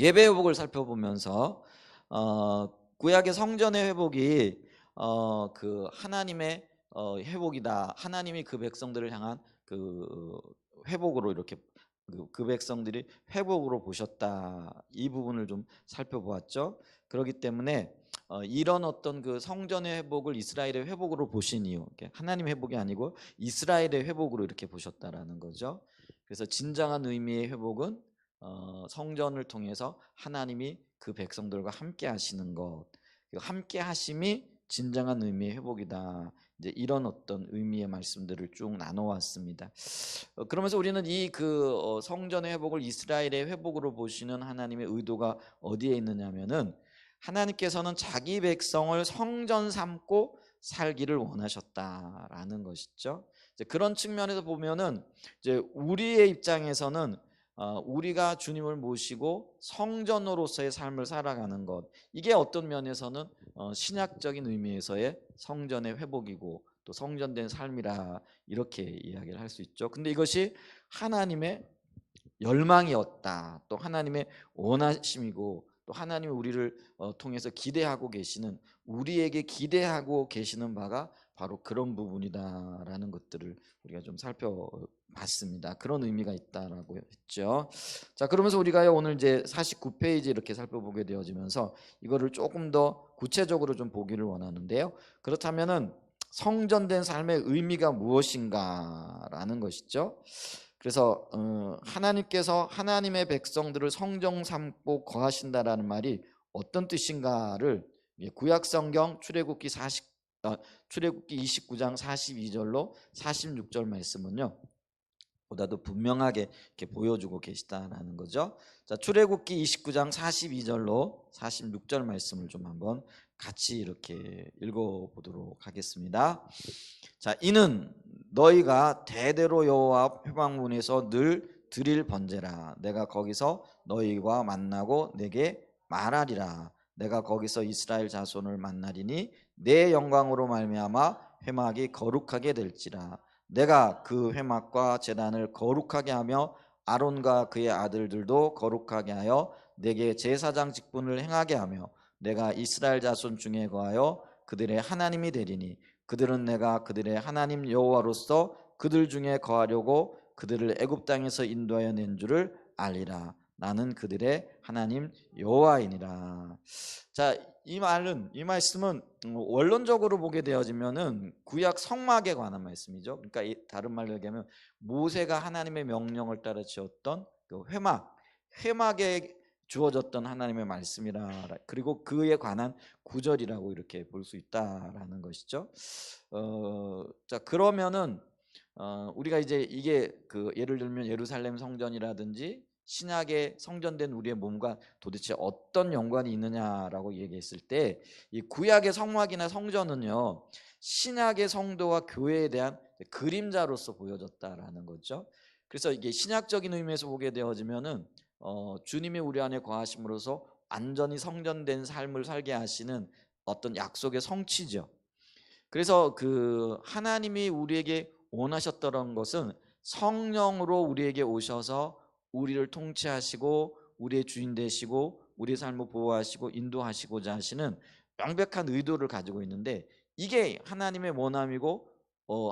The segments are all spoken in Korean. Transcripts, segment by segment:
예배 회복을 살펴보면서 구약의 성전의 회복이 그 하나님의 회복이다. 하나님이 그 백성들을 향한 그 회복으로 이렇게 그 백성들이 회복으로 보셨다. 이 부분을 좀 살펴보았죠. 그렇기 때문에 이런 어떤 그 성전의 회복을 이스라엘의 회복으로 보신 이유, 하나님의 회복이 아니고 이스라엘의 회복으로 이렇게 보셨다라는 거죠. 그래서 진정한 의미의 회복은 성전을 통해서 하나님이 그 백성들과 함께 하시는 것, 함께 하심이 진정한 의미의 회복이다. 이제 이런 어떤 의미의 말씀들을 쭉 나눠왔습니다. 그러면서 우리는 이 그 성전의 회복을 이스라엘의 회복으로 보시는 하나님의 의도가 어디에 있느냐면은, 하나님께서는 자기 백성을 성전 삼고 살기를 원하셨다라는 것이죠. 이제 그런 측면에서 보면은 이제 우리의 입장에서는 우리가 주님을 모시고 성전으로서의 삶을 살아가는 것, 이게 어떤 면에서는 신약적인 의미에서의 성전의 회복이고 또 성전된 삶이라 이렇게 이야기를 할 수 있죠. 근데 이것이 하나님의 열망이었다, 또 하나님의 원하심이고, 또 하나님이 우리를 통해서 기대하고 계시는, 우리에게 기대하고 계시는 바가 바로 그런 부분이다라는 것들을 우리가 좀 살펴봤습니다. 그런 의미가 있다라고 했죠. 자, 그러면서 우리가 오늘 이제 49페이지 이렇게 살펴보게 되어지면서 이거를 조금 더 구체적으로 좀 보기를 원하는데요. 그렇다면은 성전된 삶의 의미가 무엇인가라는 것이죠. 그래서 하나님께서 하나님의 백성들을 성전 삼고 거하신다라는 말이 어떤 뜻인가를 구약성경 출애굽기 29장 42절로 46절 말씀은요, 보다도 분명하게 이렇게 보여주고 계시다라는 거죠. 자, 출애굽기 29장 42절로 46절 말씀을 좀 한번 같이 이렇게 읽어보도록 하겠습니다. 자, 이는 너희가 대대로 여호와 앞 회방문에서 늘 드릴 번제라. 내가 거기서 너희와 만나고 내게 말하리라. 내가 거기서 이스라엘 자손을 만나리니 내 영광으로 말미암아 회막이 거룩하게 될지라. 내가 그 회막과 제단을 거룩하게 하며 아론과 그의 아들들도 거룩하게 하여 내게 제사장 직분을 행하게 하며 내가 이스라엘 자손 중에 거하여 그들의 하나님이 되리니 그들은 내가 그들의 하나님 여호와로서 그들 중에 거하려고 그들을 애굽 땅에서 인도하여 낸 줄을 알리라. 나는 그들의 하나님 여호와이니라. 자, 이 말씀은 원론적으로 보게 되어지면은 구약 성막에 관한 말씀이죠. 그러니까 다른 말로 얘기하면 모세가 하나님의 명령을 따라 지었던 그 회막에 주어졌던 하나님의 말씀이라, 그리고 그에 관한 구절이라고 이렇게 볼 수 있다라는 것이죠. 자, 그러면은 우리가 이제 이게 그 예를 들면 예루살렘 성전이라든지 신약에 성전된 우리의 몸과 도대체 어떤 연관이 있느냐라고 얘기했을 때, 이 구약의 성막이나 성전은요, 신약의 성도와 교회에 대한 그림자로서 보여졌다라는 거죠. 그래서 이게 신약적인 의미에서 보게 되어지면은 주님이 우리 안에 거하심으로써 완전히 성전된 삶을 살게 하시는 어떤 약속의 성취죠. 그래서 그 하나님이 우리에게 원하셨던 것은 성령으로 우리에게 오셔서 우리를 통치하시고 우리의 주인 되시고 우리의 삶을 보호하시고 인도하시고자 하시는 명백한 의도를 가지고 있는데, 이게 하나님의 원함이고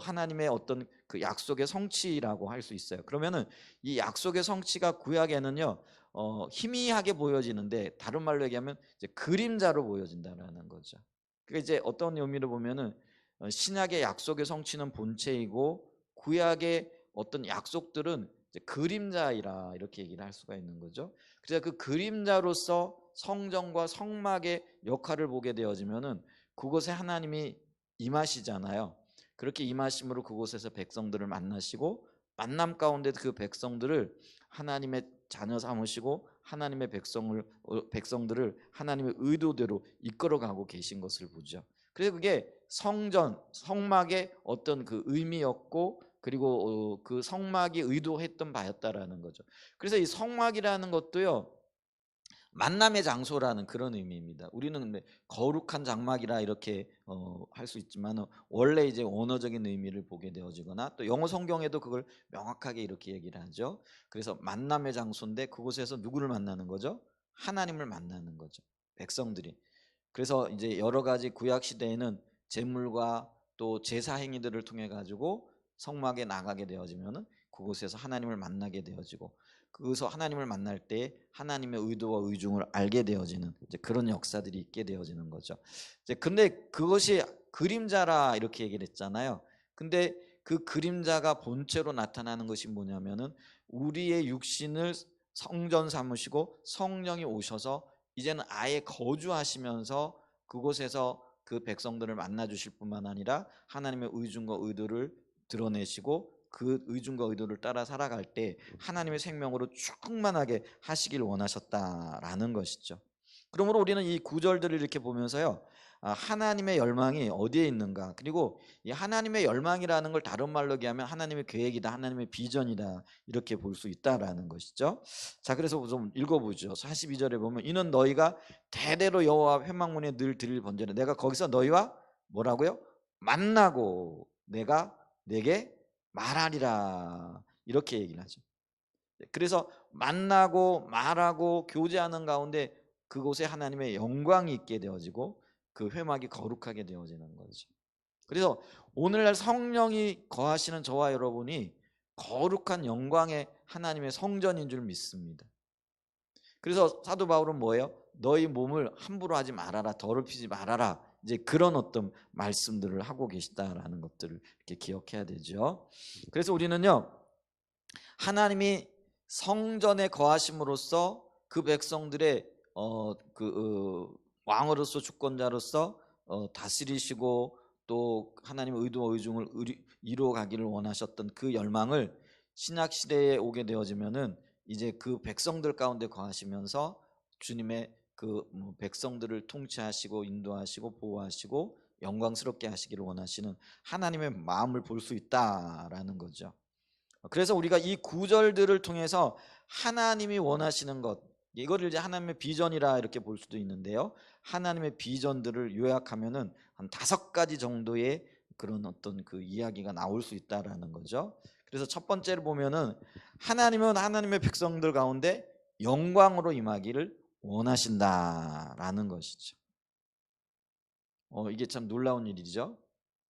하나님의 어떤 그 약속의 성취라고 할 수 있어요. 그러면은 이 약속의 성취가 구약에는요 희미하게 보여지는데, 다른 말로 얘기하면 이제 그림자로 보여진다라는 거죠. 그러니까 이제 어떤 의미로 보면은 신약의 약속의 성취는 본체이고 구약의 어떤 약속들은 이제 그림자이라, 이렇게 얘기를 할 수가 있는 거죠. 그래서 그 그림자로서 성전과 성막의 역할을 보게 되어지면은 그곳에 하나님이 임하시잖아요. 그렇게 임하심으로 그곳에서 백성들을 만나시고, 만남 가운데 그 백성들을 하나님의 자녀 삼으시고 하나님의 백성들을 하나님의 의도대로 이끌어가고 계신 것을 보죠. 그래서 그게 성전, 성막의 어떤 그 의미였고, 그리고 그 성막이 의도했던 바였다라는 거죠. 그래서 이 성막이라는 것도요, 만남의 장소라는 그런 의미입니다. 우리는 근데 거룩한 장막이라 이렇게 할 수 있지만, 원래 이제 원어적인 의미를 보게 되어지거나, 또 영어 성경에도 그걸 명확하게 이렇게 얘기를 하죠. 그래서 만남의 장소인데 그곳에서 누구를 만나는 거죠? 하나님을 만나는 거죠. 백성들이. 그래서 이제 여러 가지 구약 시대에는 제물과 또 제사 행위들을 통해 가지고 성막에 나가게 되어지면은 그곳에서 하나님을 만나게 되어지고, 그것서 하나님을 만날 때 하나님의 의도와 의중을 알게 되어지는 이제 그런 역사들이 있게 되어지는 거죠. 이제 근데 그것이 그림자라 이렇게 얘기를 했잖아요. 근데 그 그림자가 본체로 나타나는 것이 뭐냐면은 우리의 육신을 성전 삼으시고 성령이 오셔서 이제는 아예 거주하시면서 그곳에서 그 백성들을 만나 주실 뿐만 아니라 하나님의 의중과 의도를 드러내시고 그 의중과 의도를 따라 살아갈 때 하나님의 생명으로 충만하게 하시길 원하셨다라는 것이죠. 그러므로 우리는 이 구절들을 이렇게 보면서요, 하나님의 열망이 어디에 있는가, 그리고 이 하나님의 열망이라는 걸 다른 말로 얘기하면 하나님의 계획이다, 하나님의 비전이다, 이렇게 볼 수 있다라는 것이죠. 자, 그래서 좀 읽어보죠. 42절에 보면 이는 너희가 대대로 여호와 회막문에 늘 드릴 번제는 내가 거기서 너희와 뭐라고요? 만나고 내가 내게 말하리라, 이렇게 얘기를 하죠. 그래서 만나고 말하고 교제하는 가운데 그곳에 하나님의 영광이 있게 되어지고 그 회막이 거룩하게 되어지는 거죠. 그래서 오늘날 성령이 거하시는 저와 여러분이 거룩한 영광의 하나님의 성전인 줄 믿습니다. 그래서 사도 바울은 뭐예요? 너희 몸을 함부로 하지 말아라, 더럽히지 말아라, 이제 그런 어떤 말씀들을 하고 계시다라는 것들을 이렇게 기억해야 되죠. 그래서 우리는요, 하나님이 성전에 거하심으로써 그 백성들의 왕으로서 주권자로서 다스리시고 또 하나님의 의도와 의중을 이루어 가기를 원하셨던 그 열망을 신약 시대에 오게 되어지면은 이제 그 백성들 가운데 거하시면서 주님의 그 백성들을 통치하시고 인도하시고 보호하시고 영광스럽게 하시기를 원하시는 하나님의 마음을 볼 수 있다라는 거죠. 그래서 우리가 이 구절들을 통해서 하나님이 원하시는 것, 이거를 이제 하나님의 비전이라 이렇게 볼 수도 있는데요, 하나님의 비전들을 요약하면은 한 5가지 정도의 그런 어떤 그 이야기가 나올 수 있다라는 거죠. 그래서 첫 번째를 보면은 하나님은 하나님의 백성들 가운데 영광으로 임하기를 원하신다라는 것이죠. 이게 참 놀라운 일이죠.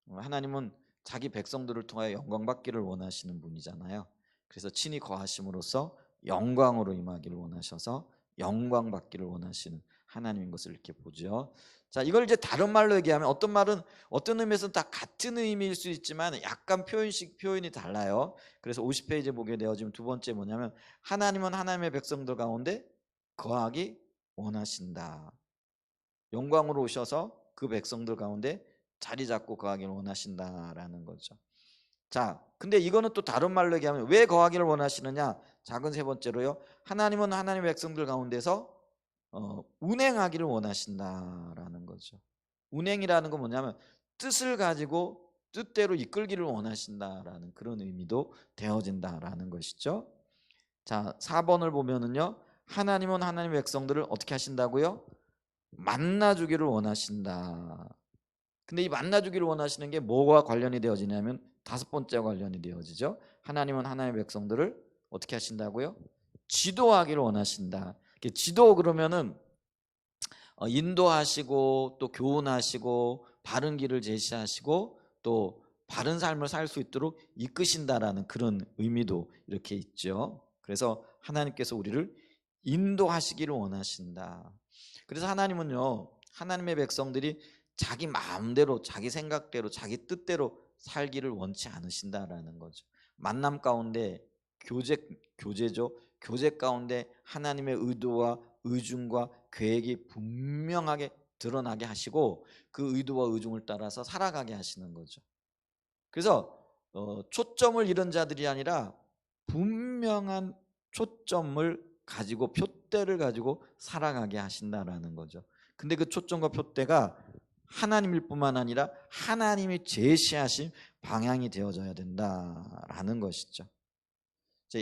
하나님은 자기 백성들을 통하여 영광 받기를 원하시는 분이잖아요. 그래서 친히 거하심으로써 영광으로 임하기를 원하셔서 영광 받기를 원하시는 하나님인 것을 이렇게 보죠. 자, 이걸 이제 다른 말로 얘기하면 어떤 말은 어떤 의미에서는 다 같은 의미일 수 있지만 약간 표현이 달라요. 그래서 50페이지에 보게 되어지면 두 번째 뭐냐면 하나님은 하나님의 백성들 가운데 거하기 원하신다. 영광으로 오셔서 그 백성들 가운데 자리 잡고 거하기를 원하신다라는 거죠. 자, 근데 이거는 또 다른 말로 얘기하면 왜 거하기를 원하시느냐? 작은 세 번째로요, 하나님은 하나님의 백성들 가운데서 운행하기를 원하신다라는 거죠. 운행이라는 건 뭐냐면 뜻을 가지고 뜻대로 이끌기를 원하신다라는 그런 의미도 되어진다라는 것이죠. 자, 4번을 보면은요, 하나님은 하나님의 백성들을 어떻게 하신다고요? 만나주기를 원하신다. 근데 이 만나주기를 원하시는 게 뭐와 관련이 되어지냐면 5번째와 관련이 되어지죠. 하나님은 하나님의 백성들을 어떻게 하신다고요? 지도하기를 원하신다. 지도 그러면은 인도하시고 또 교훈하시고 바른 길을 제시하시고 또 바른 삶을 살 수 있도록 이끄신다라는 그런 의미도 이렇게 있죠. 그래서 하나님께서 우리를 인도하시기를 원하신다. 그래서 하나님은요, 하나님의 백성들이 자기 마음대로 자기 생각대로 자기 뜻대로 살기를 원치 않으신다라는 거죠. 만남 가운데 교제죠. 교제 가운데 하나님의 의도와 의중과 계획이 분명하게 드러나게 하시고 그 의도와 의중을 따라서 살아가게 하시는 거죠. 그래서 초점을 잃은 자들이 아니라 분명한 초점을 가지고 표대를 가지고 살아가게 하신다라는 거죠. 근데 그 초점과 표대가 하나님일 뿐만 아니라 하나님이 제시하신 방향이 되어져야 된다라는 것이죠.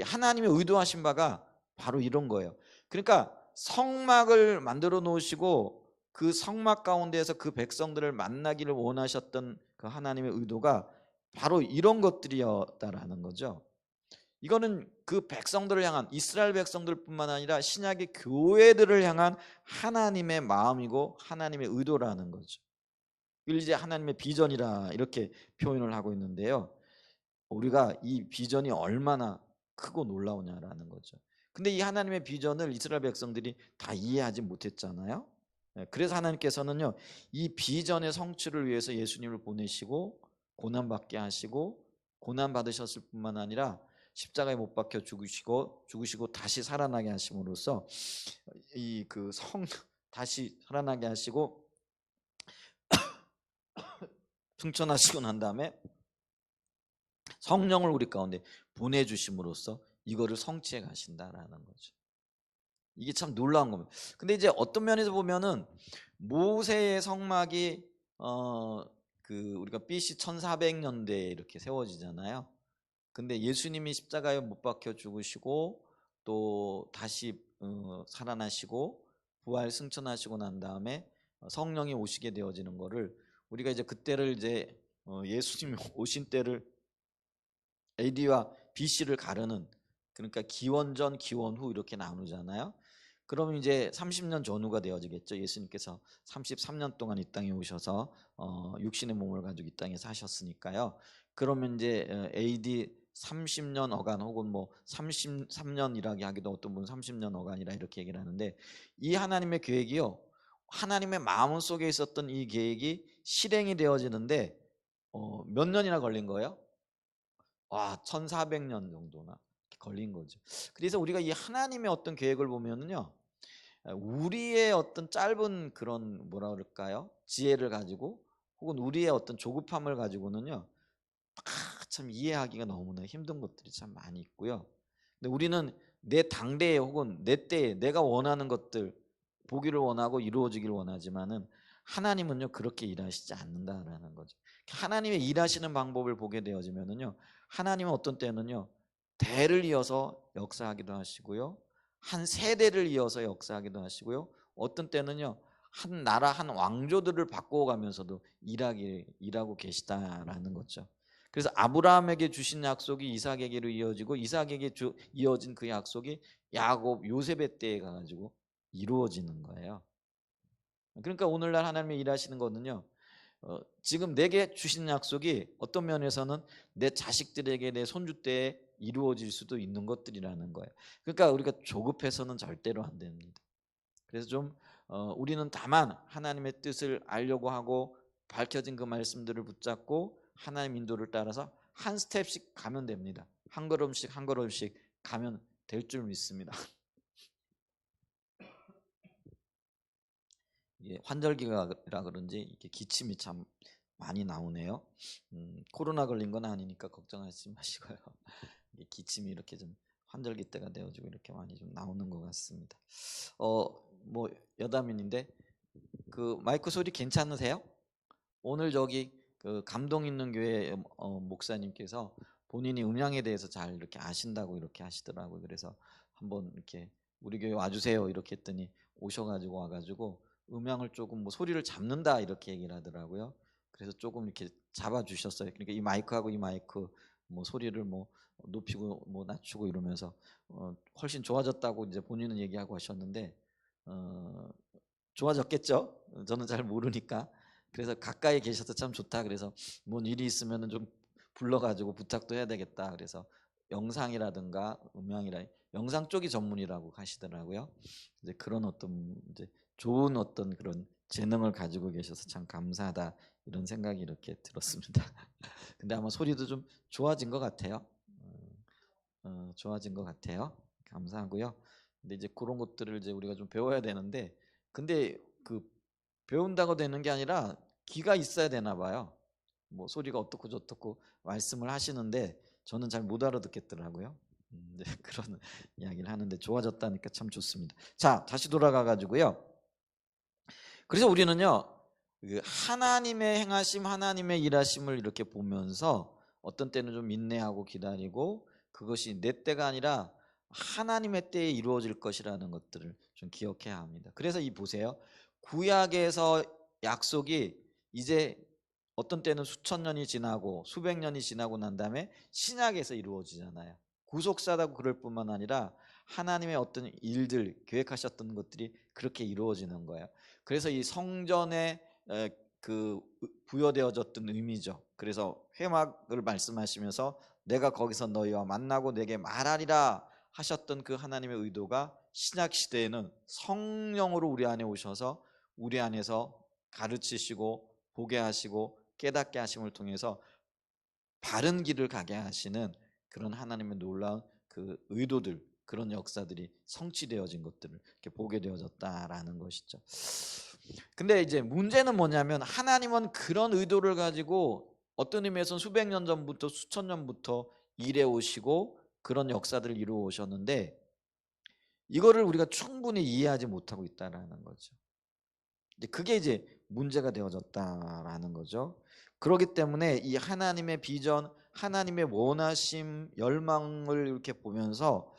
하나님의 의도하신 바가 바로 이런 거예요. 그러니까 성막을 만들어 놓으시고 그 성막 가운데에서 그 백성들을 만나기를 원하셨던 그 하나님의 의도가 바로 이런 것들이었다라는 거죠. 이거는 그 백성들을 향한, 이스라엘 백성들뿐만 아니라 신약의 교회들을 향한 하나님의 마음이고 하나님의 의도라는 거죠. 이걸 이제 하나님의 비전이라 이렇게 표현을 하고 있는데요. 우리가 이 비전이 얼마나 크고 놀라우냐라는 거죠. 근데 이 하나님의 비전을 이스라엘 백성들이 다 이해하지 못했잖아요. 그래서 하나님께서는요, 이 비전의 성취를 위해서 예수님을 보내시고 고난받게 하시고, 고난 받으셨을 뿐만 아니라 십자가에 못 박혀 죽으시고 다시 살아나게 하심으로써 이 그 성 다시 살아나게 하시고 승천하시고 난 다음에 성령을 우리 가운데 보내주심으로써 이거를 성취해 가신다라는 거죠. 이게 참 놀라운 겁니다. 근데 이제 어떤 면에서 보면은 모세의 성막이 우리가 BC 1400년대에 이렇게 세워지잖아요. 근데 예수님이 십자가에 못 박혀 죽으시고 또 다시 살아나시고 부활 승천하시고 난 다음에 성령이 오시게 되어지는 거를 우리가 이제 그때를 이제 예수님이 오신 때를 AD와 BC를 가르는, 그러니까 기원전 기원 후 이렇게 나누잖아요. 그러면 이제 30년 전후가 되어지겠죠. 예수님께서 33년 동안 이 땅에 오셔서 육신의 몸을 가지고 이 땅에 사셨으니까요. 그러면 이제 AD 30년 어간 혹은 뭐 33년이라고 하기도, 어떤 분은 30년 어간이라 이렇게 얘기를 하는데, 이 하나님의 계획이요, 하나님의 마음 속에 있었던 이 계획이 실행이 되어지는데 몇 년이나 걸린 거예요? 1400년 정도나 걸린 거죠. 그래서 우리가 이 하나님의 어떤 계획을 보면은요, 우리의 어떤 짧은 그런 뭐라 그럴까요? 지혜를 가지고 혹은 우리의 어떤 조급함을 가지고는요, 참 이해하기가 너무나 힘든 것들이 참 많이 있고요. 근데 우리는 내 당대에 혹은 내 때에 내가 원하는 것들 보기를 원하고 이루어지기를 원하지만은 하나님은요, 그렇게 일하시지 않는다라는 거죠. 하나님의 일하시는 방법을 보게 되어지면은요, 하나님은 어떤 때는요, 대를 이어서 역사하기도 하시고요, 한 세대를 이어서 역사하기도 하시고요, 어떤 때는요, 한 나라 한 왕조들을 바꿔가면서도 일하고 계시다라는 거죠. 그래서 아브라함에게 주신 약속이 이삭에게로 이어지고, 이삭에게 이어진 그 약속이 야곱 요셉의 때에 가가지고 이루어지는 거예요. 그러니까 오늘날 하나님이 일하시는 거는요, 지금 내게 주신 약속이 어떤 면에서는 내 자식들에게, 내 손주 때에 이루어질 수도 있는 것들이라는 거예요. 그러니까 우리가 조급해서는 절대로 안 됩니다. 그래서 좀 우리는 다만 하나님의 뜻을 알려고 하고 밝혀진 그 말씀들을 붙잡고 하나님 인도를 따라서 한 스텝씩 가면 됩니다. 한 걸음씩 한 걸음씩 가면 될 줄 믿습니다. 이게 환절기라 그런지 이렇게 기침이 참 많이 나오네요. 코로나 걸린 건 아니니까 걱정하지 마시고요. 이게 기침이 이렇게 좀 환절기 때가 되어지고 이렇게 많이 좀 나오는 것 같습니다. 뭐 여담인데 그 마이크 소리 괜찮으세요? 오늘 저기 그 감동 있는 교회 목사님께서 본인이 음향에 대해서 잘 이렇게 아신다고 이렇게 하시더라고요. 그래서 한번 이렇게 우리 교회 와주세요 이렇게 했더니 오셔가지고 와가지고 음향을 조금 뭐 소리를 잡는다 이렇게 얘기를 하더라고요. 그래서 조금 이렇게 잡아주셨어요. 그러니까 이 마이크하고 이 마이크 뭐 소리를 뭐 높이고 뭐 낮추고 이러면서 훨씬 좋아졌다고 이제 본인은 얘기하고 하셨는데 좋아졌겠죠? 저는 잘 모르니까. 그래서 가까이 계셔서 참 좋다. 그래서 뭔 일이 있으면은 좀 불러가지고 부탁도 해야 되겠다. 그래서 영상이라든가 음향이라 영상 쪽이 전문이라고 하시더라고요. 이제 그런 어떤 이제 좋은 어떤 그런 재능을 가지고 계셔서 참 감사하다 이런 생각이 이렇게 들었습니다. 근데 아마 소리도 좀 좋아진 것 같아요. 좋아진 것 같아요. 감사하고요. 근데 이제 그런 것들을 이제 우리가 좀 배워야 되는데, 근데 그 배운다고 되는 게 아니라 귀가 있어야 되나 봐요. 뭐 소리가 어떻고 저떻고 말씀을 하시는데 저는 잘 못 알아듣겠더라고요. 네, 그런 이야기를 하는데 좋아졌다니까 참 좋습니다. 자, 다시 돌아가 가지고요. 그래서 우리는요, 그 하나님의 행하심, 하나님의 일하심을 이렇게 보면서 어떤 때는 좀 인내하고 기다리고, 그것이 내 때가 아니라 하나님의 때에 이루어질 것이라는 것들을 좀 기억해야 합니다. 그래서 이 보세요. 구약에서 약속이 이제 어떤 때는 수천 년이 지나고 수백 년이 지나고 난 다음에 신약에서 이루어지잖아요. 구속사라고 그럴 뿐만 아니라 하나님의 어떤 일들, 계획하셨던 것들이 그렇게 이루어지는 거예요. 그래서 이 성전에 그 부여되어졌던 의미죠. 그래서 회막을 말씀하시면서 내가 거기서 너희와 만나고 내게 말하리라 하셨던 그 하나님의 의도가 신약 시대에는 성령으로 우리 안에 오셔서 우리 안에서 가르치시고 보게 하시고 깨닫게 하심을 통해서 바른 길을 가게 하시는 그런 하나님의 놀라운 그 의도들, 그런 역사들이 성취되어진 것들을 이렇게 보게 되어졌다라는 것이죠. 근데 이제 문제는 뭐냐면 하나님은 그런 의도를 가지고 어떤 의미에서는 수백 년 전부터 수천 년부터 일해 오시고 그런 역사들을 이루어 오셨는데 이거를 우리가 충분히 이해하지 못하고 있다라는 거죠. 그게 이제 문제가 되어졌다라는 거죠. 그렇기 때문에 이 하나님의 비전, 하나님의 원하심, 열망을 이렇게 보면서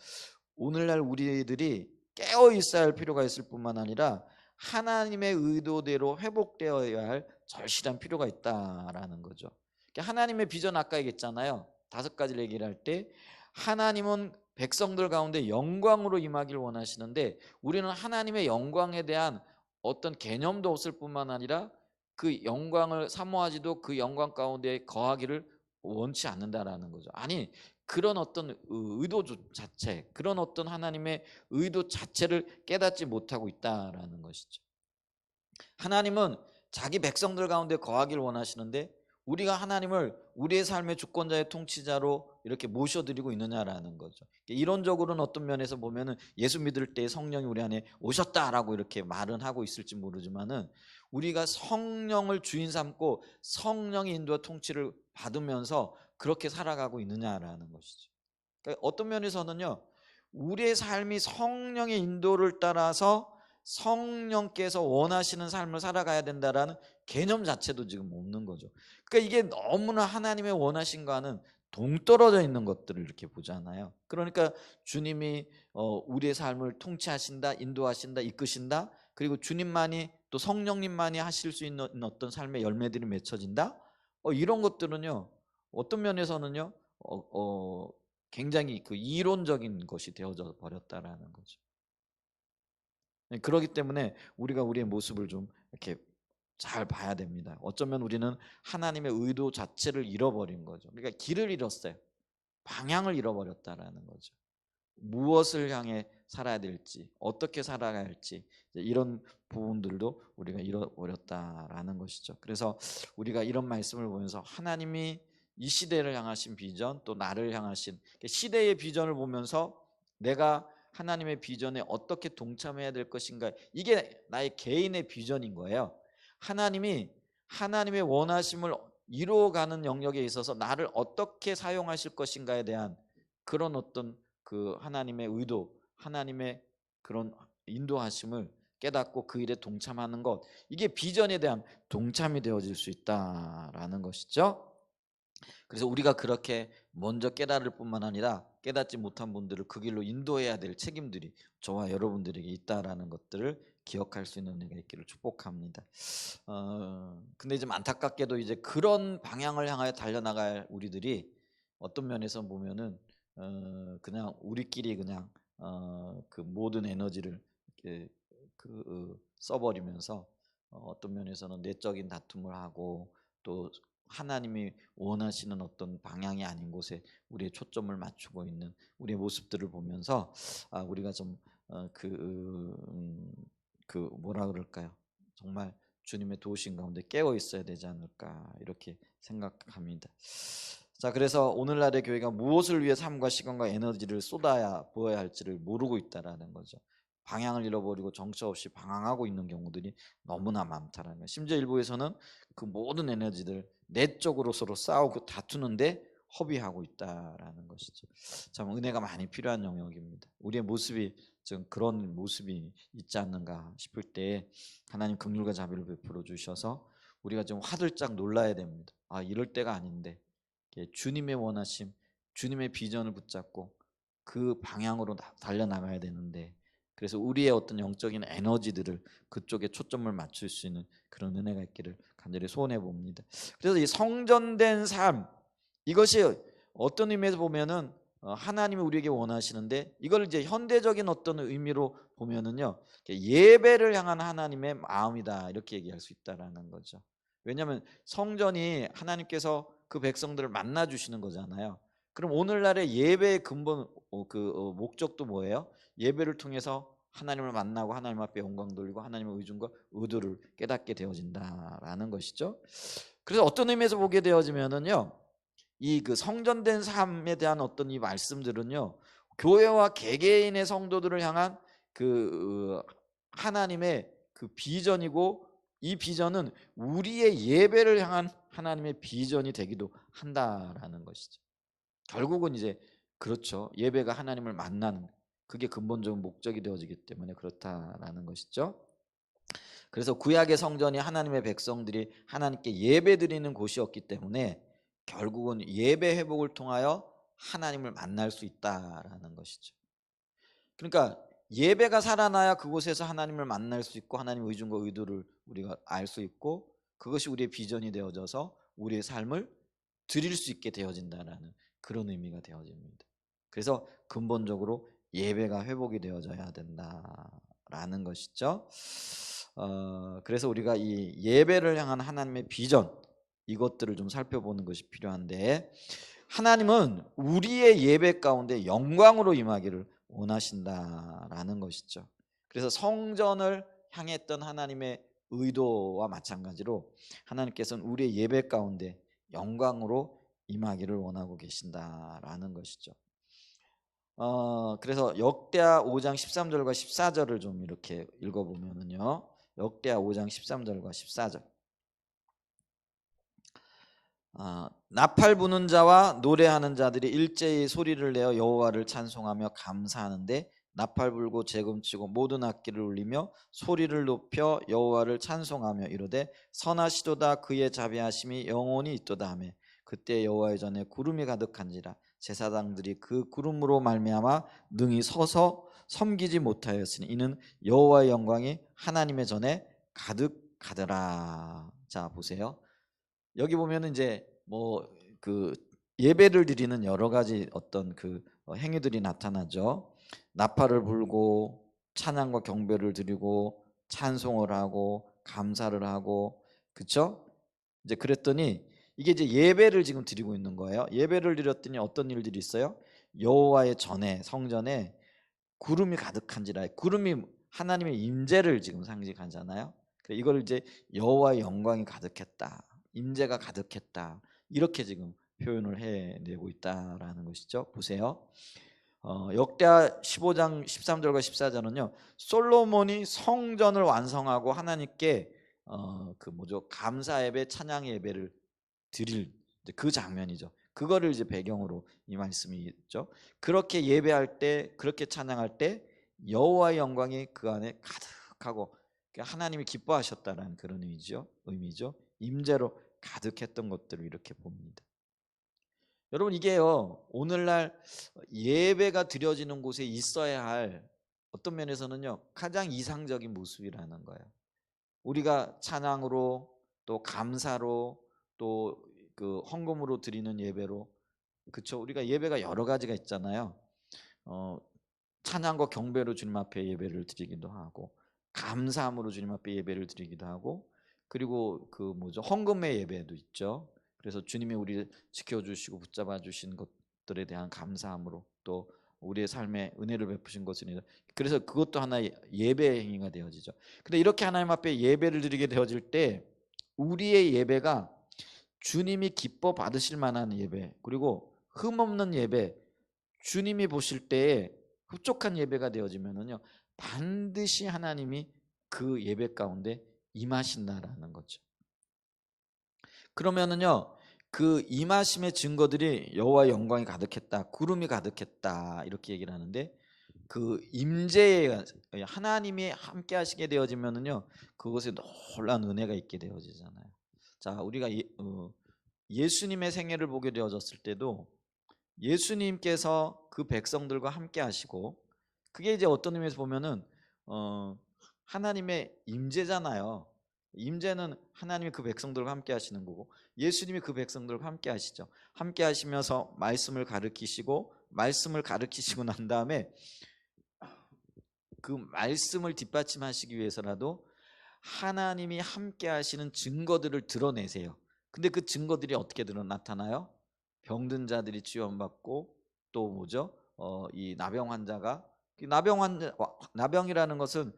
오늘날 우리들이 깨어 있어야 할 필요가 있을 뿐만 아니라 하나님의 의도대로 회복되어야 할 절실한 필요가 있다라는 거죠. 하나님의 비전 아까 얘기했잖아요. 5가지를 얘기를 할 때 하나님은 백성들 가운데 영광으로 임하기를 원하시는데 우리는 하나님의 영광에 대한 어떤 개념도 없을 뿐만 아니라 그 영광을 사모하지도 그 영광 가운데 거하기를 원치 않는다라는 거죠. 아니 그런 어떤 의도 자체, 그런 어떤 하나님의 의도 자체를 깨닫지 못하고 있다라는 것이죠. 하나님은 자기 백성들 가운데 거하기를 원하시는데 우리가 하나님을 우리의 삶의 주권자의 통치자로 이렇게 모셔드리고 있느냐라는 거죠. 이론적으로는 어떤 면에서 보면은 예수 믿을 때 성령이 우리 안에 오셨다라고 이렇게 말은 하고 있을지 모르지만은 우리가 성령을 주인 삼고 성령의 인도와 통치를 받으면서 그렇게 살아가고 있느냐라는 것이죠. 그러니까 어떤 면에서는요, 우리의 삶이 성령의 인도를 따라서 성령께서 원하시는 삶을 살아가야 된다라는 개념 자체도 지금 없는 거죠. 그러니까 이게 너무나 하나님의 원하심과는 동떨어져 있는 것들을 이렇게 보잖아요. 그러니까 주님이 우리의 삶을 통치하신다, 인도하신다, 이끄신다. 그리고 주님만이 또 성령님만이 하실 수 있는 어떤 삶의 열매들이 맺혀진다. 이런 것들은요, 어떤 면에서는요, 굉장히 그 이론적인 것이 되어져 버렸다라는 거죠. 그렇기 때문에 우리가 우리의 모습을 좀 이렇게 잘 봐야 됩니다. 어쩌면 우리는 하나님의 의도 자체를 잃어버린 거죠. 그러니까 길을 잃었어요. 방향을 잃어버렸다라는 거죠. 무엇을 향해 살아야 될지, 어떻게 살아가야 할지 이런 부분들도 우리가 잃어버렸다라는 것이죠. 그래서 우리가 이런 말씀을 보면서 하나님이 이 시대를 향하신 비전, 또 나를 향하신 시대의 비전을 보면서 내가 하나님의 비전에 어떻게 동참해야 될 것인가, 이게 나의 개인의 비전인 거예요. 하나님이 하나님의 원하심을 이루어가는 영역에 있어서 나를 어떻게 사용하실 것인가에 대한 그런 어떤 그 하나님의 의도, 하나님의 그런 인도하심을 깨닫고 그 일에 동참하는 것, 이게 비전에 대한 동참이 되어질 수 있다라는 것이죠. 그래서 우리가 그렇게 먼저 깨달을 뿐만 아니라 깨닫지 못한 분들을 그 길로 인도해야 될 책임들이 저와 여러분들에게 있다라는 것들을 기억할 수 있는 은혜가 있기를 축복합니다. 근데 좀 안타깝게도 이제 그런 방향을 향하여 달려나갈 우리들이 어떤 면에서 보면은 그냥 우리끼리 그냥 그 모든 에너지를 이렇게 써버리면서 어떤 면에서는 내적인 다툼을 하고 또 하나님이 원하시는 어떤 방향이 아닌 곳에 우리의 초점을 맞추고 있는 우리의 모습들을 보면서 우리가 좀 뭐라 그럴까요? 정말 주님의 도우심 가운데 깨어 있어야 되지 않을까 이렇게 생각합니다. 자, 그래서 오늘날의 교회가 무엇을 위해 삶과 시간과 에너지를 쏟아야 부어야 할지를 모르고 있다라는 거죠. 방향을 잃어버리고 정처 없이 방황하고 있는 경우들이 너무나 많다라는 거예요. 심지어 일부에서는 그 모든 에너지들 내적으로 서로 싸우고 다투는데 허비하고 있다라는 것이죠. 참 은혜가 많이 필요한 영역입니다. 우리의 모습이 지금 그런 모습이 있지 않는가 싶을 때 하나님 긍휼과 자비를 베풀어 주셔서 우리가 좀 화들짝 놀라야 됩니다. 이럴 때가 아닌데 주님의 원하심, 주님의 비전을 붙잡고 그 방향으로 달려나가야 되는데, 그래서 우리의 어떤 영적인 에너지들을 그쪽에 초점을 맞출 수 있는 그런 은혜가 있기를 간절히 소원해 봅니다. 그래서 이 성전된 삶, 이것이 어떤 의미에서 보면은 하나님이 우리에게 원하시는데 이걸 이제 현대적인 어떤 의미로 보면은요, 예배를 향한 하나님의 마음이다 이렇게 얘기할 수 있다라는 거죠. 왜냐하면 성전이 하나님께서 그 백성들을 만나 주시는 거잖아요. 그럼 오늘날의 예배의 근본 목적도 뭐예요? 예배를 통해서 하나님을 만나고 하나님 앞에 영광 돌리고 하나님의 의중과 의도를 깨닫게 되어진다라는 것이죠. 그래서 어떤 의미에서 보게 되어지면은요, 이 그 성전된 삶에 대한 어떤 이 말씀들은요, 교회와 개개인의 성도들을 향한 하나님의 그 비전이고, 이 비전은 우리의 예배를 향한 하나님의 비전이 되기도 한다라는 것이죠. 결국은 이제 그렇죠. 예배가 하나님을 만나는, 그게 근본적인 목적이 되어지기 때문에 그렇다라는 것이죠. 그래서 구약의 성전이 하나님의 백성들이 하나님께 예배드리는 곳이었기 때문에 결국은 예배 회복을 통하여 하나님을 만날 수 있다라는 것이죠. 그러니까 예배가 살아나야 그곳에서 하나님을 만날 수 있고 하나님의 의중과 의도를 우리가 알 수 있고, 그것이 우리의 비전이 되어져서 우리의 삶을 드릴 수 있게 되어진다라는 그런 의미가 되어집니다. 그래서 근본적으로 예배가 회복이 되어져야 된다라는 것이죠. 그래서 우리가 이 예배를 향한 하나님의 비전, 이것들을 좀 살펴보는 것이 필요한데, 하나님은 우리의 예배 가운데 영광으로 임하기를 원하신다라는 것이죠. 그래서 성전을 향했던 하나님의 의도와 마찬가지로 하나님께서는 우리의 예배 가운데 영광으로 임하기를 원하고 계신다라는 것이죠. 그래서 역대하 5장 13절과 14절을 좀 이렇게 읽어보면은요, 역대하 5장 13절과 14절. 나팔 부는 자와 노래하는 자들이 일제히 소리를 내어 여호와를 찬송하며 감사하는데, 나팔 불고 재금치고 모든 악기를 울리며 소리를 높여 여호와를 찬송하며 이르되 선하시도다, 그의 자비하심이 영원히 있도다 하며, 그때 여호와의 전에 구름이 가득한지라 제사장들이 그 구름으로 말미암아 능히 서서 섬기지 못하였으니 이는 여호와의 영광이 하나님의 전에 가득하더라. 자, 보세요. 여기 보면은 이제 그 예배를 드리는 여러 가지 어떤 행위들이 나타나죠. 나팔을 불고 찬양과 경배를 드리고 찬송을 하고 감사를 하고, 그렇죠? 이제 그랬더니 이게 이제 예배를 지금 드리고 있는 거예요. 예배를 드렸더니 어떤 일들이 있어요? 여호와의 전에, 성전에 구름이 가득한지라. 구름이 하나님의 임재를 지금 상징하잖아요. 이걸 이제 여호와의 영광이 가득했다, 임재가 가득했다, 이렇게 지금 표현을 해내고 있다라는 것이죠. 보세요. 역대하 15장 13절과 14절은요, 솔로몬이 성전을 완성하고 하나님께 감사 예배, 찬양 예배를 드릴 그 장면이죠. 그거를 이제 배경으로 이 말씀이 있죠. 그렇게 예배할 때, 그렇게 찬양할 때 여호와의 영광이 그 안에 가득하고 하나님이 기뻐하셨다라는 그런 의미죠. 임재로 가득했던 것들을 이렇게 봅니다. 여러분, 이게요, 오늘날 예배가 드려지는 곳에 있어야 할 어떤 면에서는요, 가장 이상적인 모습이라는 거예요. 우리가 찬양으로, 또 감사로, 또 헌금으로 드리는 예배로, 그렇죠? 우리가 예배가 여러 가지가 있잖아요. 찬양과 경배로 주님 앞에 예배를 드리기도 하고, 감사함으로 주님 앞에 예배를 드리기도 하고, 그리고 헌금의 예배도 있죠. 그래서 주님이 우리를 지켜주시고 붙잡아 주신 것들에 대한 감사함으로, 또 우리의 삶에 은혜를 베푸신 것을, 그래서 그것도 하나의 예배의 행위가 되어지죠. 근데 이렇게 하나님 앞에 예배를 드리게 되어질 때 우리의 예배가 주님이 기뻐 받으실 만한 예배, 그리고 흠없는 예배, 주님이 보실 때에 흡족한 예배가 되어지면은요, 반드시 하나님이 그 예배 가운데 임하신다라는 거죠. 그러면은요, 그 임하심의 증거들이 여호와의 영광이 가득했다, 구름이 가득했다, 이렇게 얘기를 하는데, 그 임재에 하나님이 함께 하시게 되어지면은요, 그것에 놀라운 은혜가 있게 되어지잖아요. 자, 우리가 예수님의 생애를 보게 되어졌을 때도 예수님께서 그 백성들과 함께 하시고, 그게 이제 어떤 의미에서 보면은 하나님의 임재잖아요. 임재는 하나님이 그 백성들과 함께 하시는 거고, 예수님이 그 백성들과 함께 하시죠. 함께 하시면서 말씀을 가르치시고 말씀을 가르치시고 난 다음에 그 말씀을 뒷받침하시기 위해서라도 하나님이 함께 하시는 증거들을 드러내세요. 근데 그 증거들이 어떻게 나타나요? 병든 자들이 치유받고, 또 뭐죠? 이 나병 환자가, 나병이라는 것은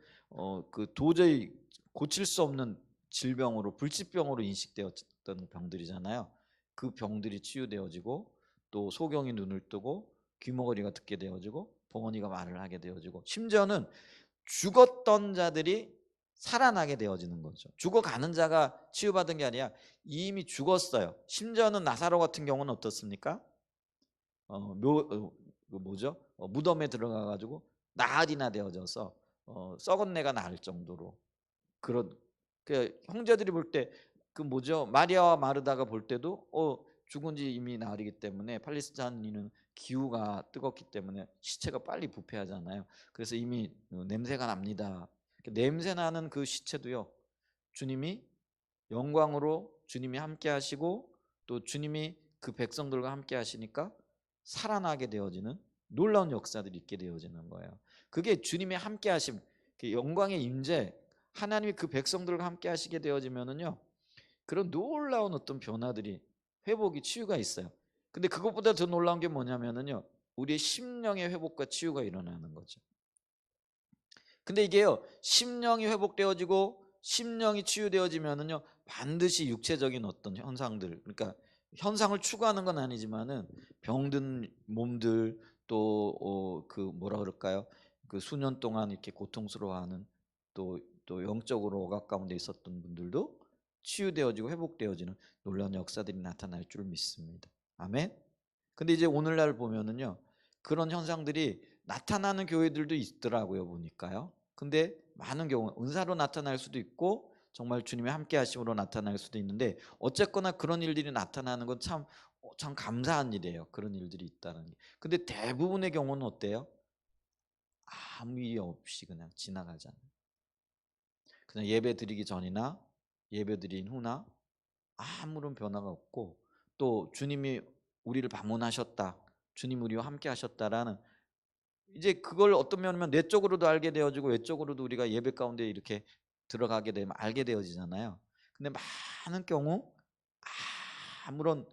그 도저히 고칠 수 없는 질병으로, 불치병으로 인식되었던 병들이잖아요. 그 병들이 치유되어지고, 또 소경이 눈을 뜨고, 귀머거리가 듣게 되어지고, 벙어니가 말을 하게 되어지고, 심지어는 죽었던 자들이 살아나게 되어지는 거죠. 죽어가는 자가 치유받은 게 아니라 이미 죽었어요. 심지어는 나사로 같은 경우는 어떻습니까? 무덤에 들어가 가지고 나흘이나 되어져서 썩은 내가 날 정도로, 그런, 그 형제들이 볼 때 그 마리아와 마르다가 볼 때도 죽은 지 이미 나흘이기 때문에, 팔레스타인은 기후가 뜨겁기 때문에 시체가 빨리 부패하잖아요. 그래서 이미 냄새가 납니다. 냄새 나는 그 시체도요, 주님이 영광으로 주님이 함께 하시고, 또 주님이 그 백성들과 함께 하시니까 살아나게 되어지는 놀라운 역사들이 있게 되어지는 거예요. 그게 주님의 함께 하심, 그 영광의 임재, 하나님이 그 백성들과 함께 하시게 되어지면은요, 그런 놀라운 어떤 변화들이, 회복이, 치유가 있어요. 근데 그것보다 더 놀라운 게 뭐냐면은요, 우리의 심령의 회복과 치유가 일어나는 거죠. 근데 이게요, 심령이 회복되어지고 심령이 치유되어지면은요, 반드시 육체적인 어떤 현상들, 그러니까 현상을 추구하는 건 아니지만은 병든 몸들, 또 그 뭐라 그럴까요? 그 수년 동안 이렇게 고통스러워하는, 또 영적으로 억압 가운데 있었던 분들도 치유되어지고 회복되어지는 놀라운 역사들이 나타날 줄 믿습니다. 아멘. 근데 이제 오늘날 보면은요, 그런 현상들이 나타나는 교회들도 있더라고요, 보니까요. 근데 많은 경우 은사로 나타날 수도 있고, 정말 주님의 함께 하심으로 나타날 수도 있는데, 어쨌거나 그런 일들이 나타나는 건 참 감사한 일이에요. 그런 일들이 있다는 게. 근데 대부분의 경우는 어때요? 아무 이유 없이 그냥 지나가잖아요. 그냥 예배 드리기 전이나 예배 드린 후나 아무런 변화가 없고, 또 주님이 우리를 방문하셨다, 주님 우리와 함께 하셨다라는, 이제 그걸 어떤 면이면 내적으로도 알게 되어지고 외적으로도 우리가 예배 가운데 이렇게 들어가게 되면 알게 되어지잖아요. 근데 많은 경우 아무런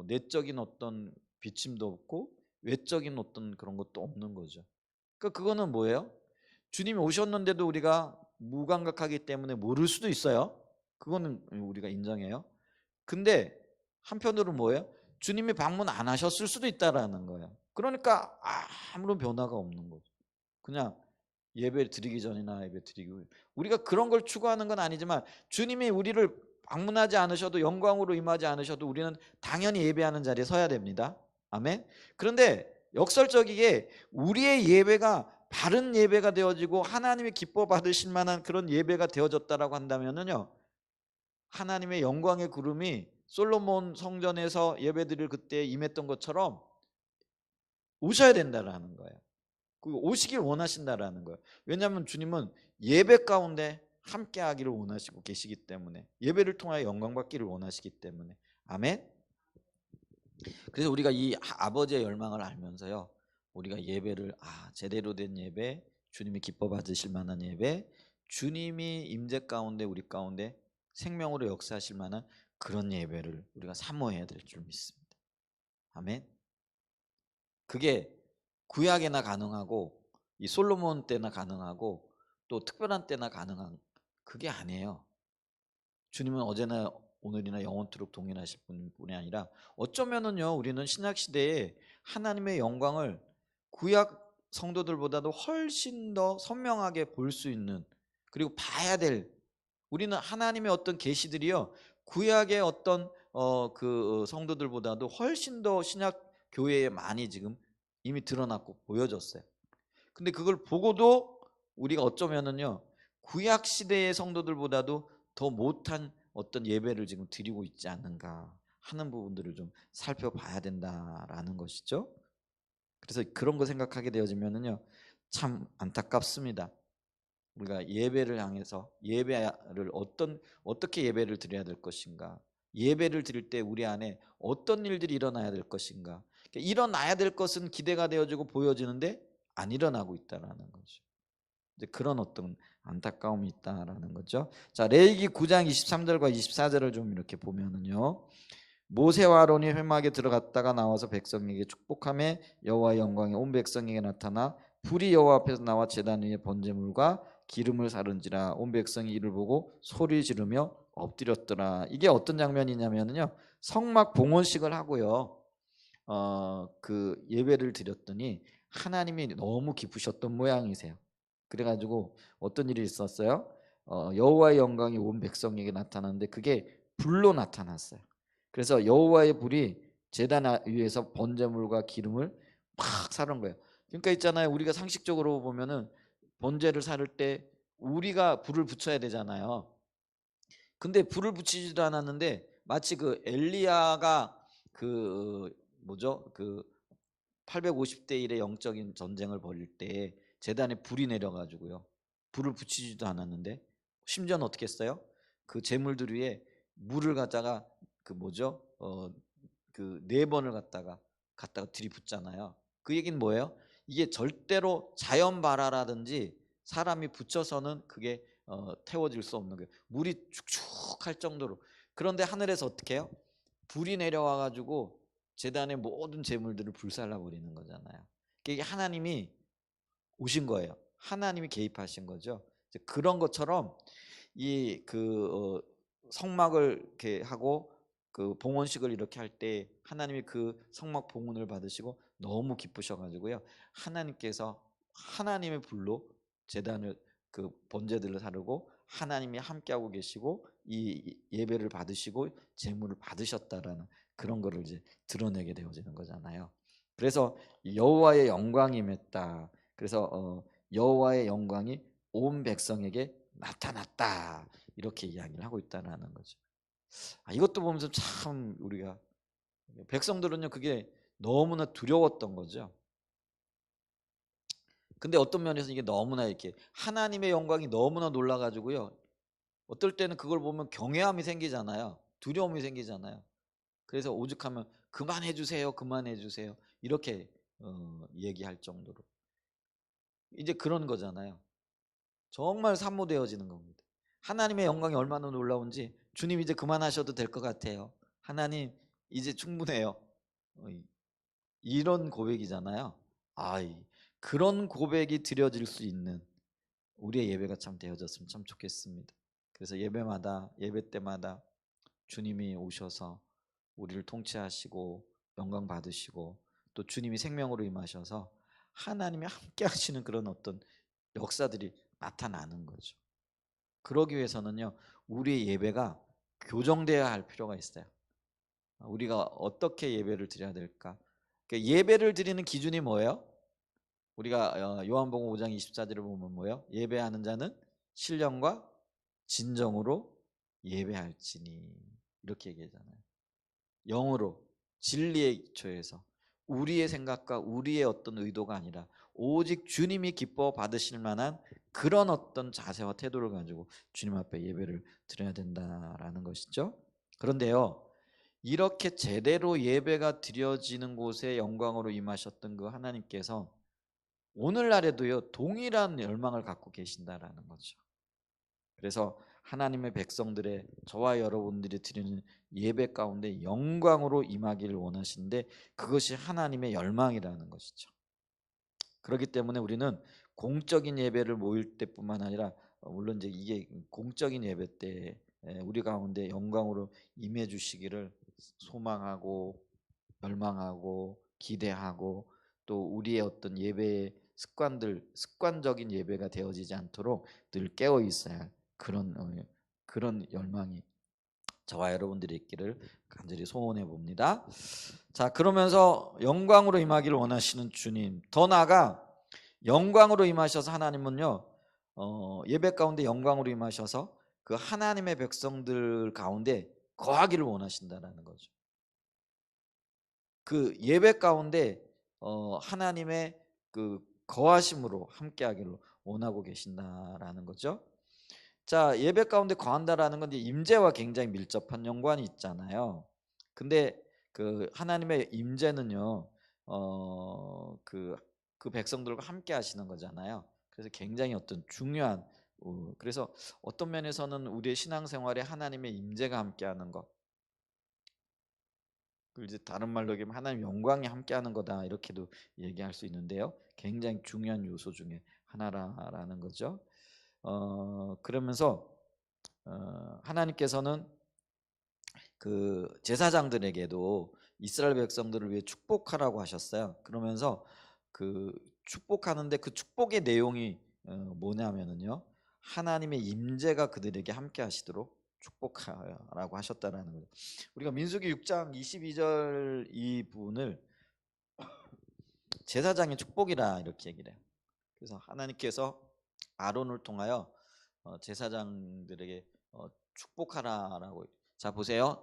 내적인 어떤 비침도 없고 외적인 어떤 그런 것도 없는 거죠. 그러니까 그거는 뭐예요? 주님이 오셨는데도 우리가 무감각하기 때문에 모를 수도 있어요. 그거는 우리가 인정해요. 근데 한편으로 뭐예요? 주님이 방문 안 하셨을 수도 있다라는 거예요. 그러니까 아무런 변화가 없는 거죠. 그냥 예배 드리기 전이나 예배 드리기 후에, 우리가 그런 걸 추구하는 건 아니지만, 주님이 우리를 방문하지 않으셔도, 영광으로 임하지 않으셔도 우리는 당연히 예배하는 자리에 서야 됩니다. 아멘. 그런데 역설적이게 우리의 예배가 바른 예배가 되어지고 하나님이 기뻐 받으실 만한 그런 예배가 되어졌다라고 한다면은요, 하나님의 영광의 구름이 솔로몬 성전에서 예배드릴 그때 임했던 것처럼 오셔야 된다라는 거예요. 그 오시길 원하신다라는 거예요. 왜냐하면 주님은 예배 가운데 함께 하기를 원하시고 계시기 때문에, 예배를 통하여 영광 받기를 원하시기 때문에. 아멘. 그래서 우리가 이 아버지의 열망을 알면서요, 우리가 예배를 제대로 된 예배, 주님이 기뻐 받으실 만한 예배, 주님이 임재 가운데 우리 가운데 생명으로 역사하실 만한 그런 예배를 우리가 사모해야 될 줄 믿습니다. 아멘. 그게 구약에나 가능하고, 이 솔로몬 때나 가능하고, 또 특별한 때나 가능한, 그게 아니에요. 주님은 어제나 오늘이나 영원토록 동일하실 분이 아니라, 어쩌면은요, 우리는 신약 시대에 하나님의 영광을 구약 성도들보다도 훨씬 더 선명하게 볼 수 있는, 그리고 봐야 될, 우리는 하나님의 어떤 계시들이요, 구약의 어떤 그 성도들보다도 훨씬 더 신약 교회에 많이 지금 이미 드러났고 보여졌어요. 근데 그걸 보고도 우리가 어쩌면은요, 구약 시대의 성도들보다도 더 못한 어떤 예배를 지금 드리고 있지 않는가 하는 부분들을 좀 살펴봐야 된다라는 것이죠. 그래서 그런 거 생각하게 되어지면은요, 참 안타깝습니다. 우리가 예배를 향해서, 예배를 어떻게 예배를 드려야 될 것인가, 예배를 드릴 때 우리 안에 어떤 일들이 일어나야 될 것인가, 그러니까 일어나야 될 것은 기대가 되어지고 보여지는데 안 일어나고 있다라는 거죠. 이제 그런 어떤 안타까움이 있다라는 거죠. 자, 레위기 9장 23절과 24절을 좀 이렇게 보면은요. 모세와 아론이 회막에 들어갔다가 나와서 백성에게 축복하며 여호와의 영광이 온 백성에게 나타나 불이 여호와 앞에서 나와 제단 위에 번제물과 기름을 사른지라 온 백성이 이를 보고 소리 지르며 엎드렸더라. 이게 어떤 장면이냐면요. 성막 봉헌식을 하고요. 그 예배를 드렸더니 하나님이 너무 기쁘셨던 모양이세요. 그래가지고 어떤 일이 있었어요? 여호와의 영광이 온 백성에게 나타났는데 그게 불로 나타났어요. 그래서 여호와의 불이 제단 위에서 번제물과 기름을 막 사른 거예요. 그러니까 있잖아요. 우리가 상식적으로 보면은 번제를 사를 때 우리가 불을 붙여야 되잖아요. 근데 불을 붙이지도 않았는데 마치 그 엘리야가 그 뭐죠? 그 850대 1의 영적인 전쟁을 벌일 때 제단에 불이 내려가지고요. 불을 붙이지도 않았는데 심지어는 어떻게 했어요? 그 제물들 위에 물을 갖다가 그 뭐죠? 그 4번을 갖다가 들이붓잖아요. 그 얘기는 뭐예요? 이게 절대로 자연 발화라든지 사람이 붙여서는 그게 태워질 수 없는 거예요. 물이 축축할 정도로. 그런데 하늘에서 어떻게 해요? 불이 내려와 가지고 제단의 모든 제물들을 불살라 버리는 거잖아요. 이게 하나님이 오신 거예요. 하나님이 개입하신 거죠. 그런 것처럼 이 그 성막을 이렇게 하고 그 봉헌식을 이렇게 할 때 하나님이 그 성막 봉헌을 받으시고 너무 기쁘셔 가지고요. 하나님께서 하나님의 불로 제단을 그 번제들을 사르고 하나님이 함께하고 계시고 이 예배를 받으시고 제물을 받으셨다라는 그런 거를 이제 드러내게 되어지는 거잖아요. 그래서 여호와의 영광이 임했다. 그래서 여호와의 영광이 온 백성에게 나타났다. 이렇게 이야기를 하고 있다는 거죠. 이것도 보면서 참 우리가 백성들은요 그게 너무나 두려웠던 거죠. 근데 어떤 면에서 이게 너무나 이렇게 하나님의 영광이 너무나 놀라가지고요. 어떨 때는 그걸 보면 경외함이 생기잖아요. 두려움이 생기잖아요. 그래서 오죽하면 그만해 주세요, 그만해 주세요 이렇게 얘기할 정도로 이제 그런 거잖아요. 정말 사모되어지는 겁니다. 하나님의 영광이 얼마나 놀라운지 주님 이제 그만하셔도 될 것 같아요. 하나님 이제 충분해요. 이런 고백이잖아요. 그런 고백이 드려질 수 있는 우리의 예배가 참 되어졌으면 참 좋겠습니다. 그래서 예배 때마다 주님이 오셔서 우리를 통치하시고 영광 받으시고 또 주님이 생명으로 임하셔서 하나님이 함께 하시는 그런 어떤 역사들이 나타나는 거죠. 그러기 위해서는요. 우리의 예배가 교정되어야 할 필요가 있어요. 우리가 어떻게 예배를 드려야 될까? 예배를 드리는 기준이 뭐예요? 우리가 요한복음 5장 24절을 보면 뭐예요? 예배하는 자는 신령과 진정으로 예배할지니 이렇게 얘기하잖아요. 영으로 진리에 기초해서 우리의 생각과 우리의 어떤 의도가 아니라 오직 주님이 기뻐 받으실 만한 그런 어떤 자세와 태도를 가지고 주님 앞에 예배를 드려야 된다라는 것이죠. 그런데요. 이렇게 제대로 예배가 드려지는 곳에 영광으로 임하셨던 그 하나님께서 오늘날에도요. 동일한 열망을 갖고 계신다라는 거죠. 그래서 하나님의 백성들의 저와 여러분들이 드리는 예배 가운데 영광으로 임하기를 원하시는데 그것이 하나님의 열망이라는 것이죠. 그렇기 때문에 우리는 공적인 예배를 모일 때뿐만 아니라 물론 이제 이게 공적인 예배 때 우리 가운데 영광으로 임해 주시기를 소망하고 열망하고 기대하고 또 우리의 어떤 예배의 습관적인 예배가 되어지지 않도록 늘 깨어 있어야 할 그런 열망이 저와 여러분들이 있기를 간절히 소원해 봅니다. 자, 그러면서 영광으로 임하기를 원하시는 주님, 더 나아가 영광으로 임하셔서 하나님은요 예배 가운데 영광으로 임하셔서 그 하나님의 백성들 가운데 거하기를 원하신다라는 거죠. 그 예배 가운데 하나님의 그 거하심으로 함께하기를 원하고 계신다라는 거죠. 자, 예배 가운데 거한다라는 건 이제 임재와 굉장히 밀접한 연관이 있잖아요. 근데 그 하나님의 임재는요 그 백성들과 함께 하시는 거잖아요. 그래서 굉장히 어떤 중요한 그래서 어떤 면에서는 우리의 신앙생활에 하나님의 임재가 함께하는 것, 그 이제 다른 말로 얘기하면 하나님 영광이 함께하는 거다 이렇게도 얘기할 수 있는데요. 굉장히 중요한 요소 중에 하나라는 거죠. 그러면서 하나님께서는 그 제사장들에게도 이스라엘 백성들을 위해 축복하라고 하셨어요. 그러면서 그 축복하는데 그 축복의 내용이 뭐냐면은요. 하나님의 임재가 그들에게 함께 하시도록 축복하라고 하셨다라는 거죠. 우리가 민수기 6장 22절 이 부분을 제사장의 축복이라 이렇게 얘기를 해요. 그래서 하나님께서 아론을 통하여 제사장들에게 축복하라라고. 자 보세요.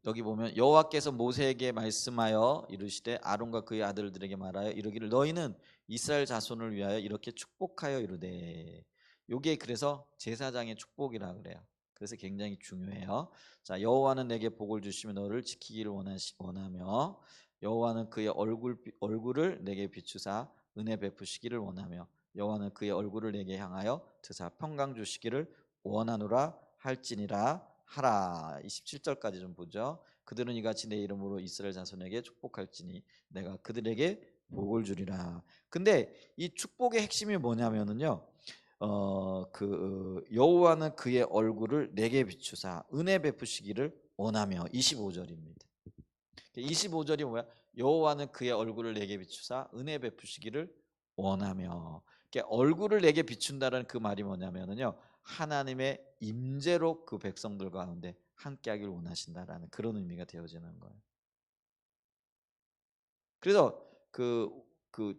여기 보면 여호와께서 모세에게 말씀하여 이르시되 아론과 그의 아들들에게 말하여 이르기를 너희는 이스라엘 자손을 위하여 이렇게 축복하여 이르되. 요게 그래서 제사장의 축복이라 그래요. 그래서 굉장히 중요해요. 자 여호와는 내게 복을 주시며 너를 지키기를 원하며 여호와는 그의 얼굴을 내게 비추사 은혜 베푸시기를 원하며 여호와는 그의 얼굴을 내게 향하여 드사 평강 주시기를 원하노라 할지니라 하라. 27절까지 좀 보죠. 그들은 이같이 내 이름으로 이스라엘 자손에게 축복할지니 내가 그들에게 복을 주리라. 근데 이 축복의 핵심이 뭐냐면은요. 여호와는 그의 얼굴을 내게 비추사 은혜 베푸시기를 원하며 25절입니다. 25절이 뭐야? 여호와는 그의 얼굴을 내게 비추사 은혜 베푸시기를 원하며. 얼굴을 내게 비춘다는 그 말이 뭐냐면은요. 하나님의 임재로 그 백성들 가운데 함께하길 원하신다라는 그런 의미가 되어지는 거예요. 그래서 그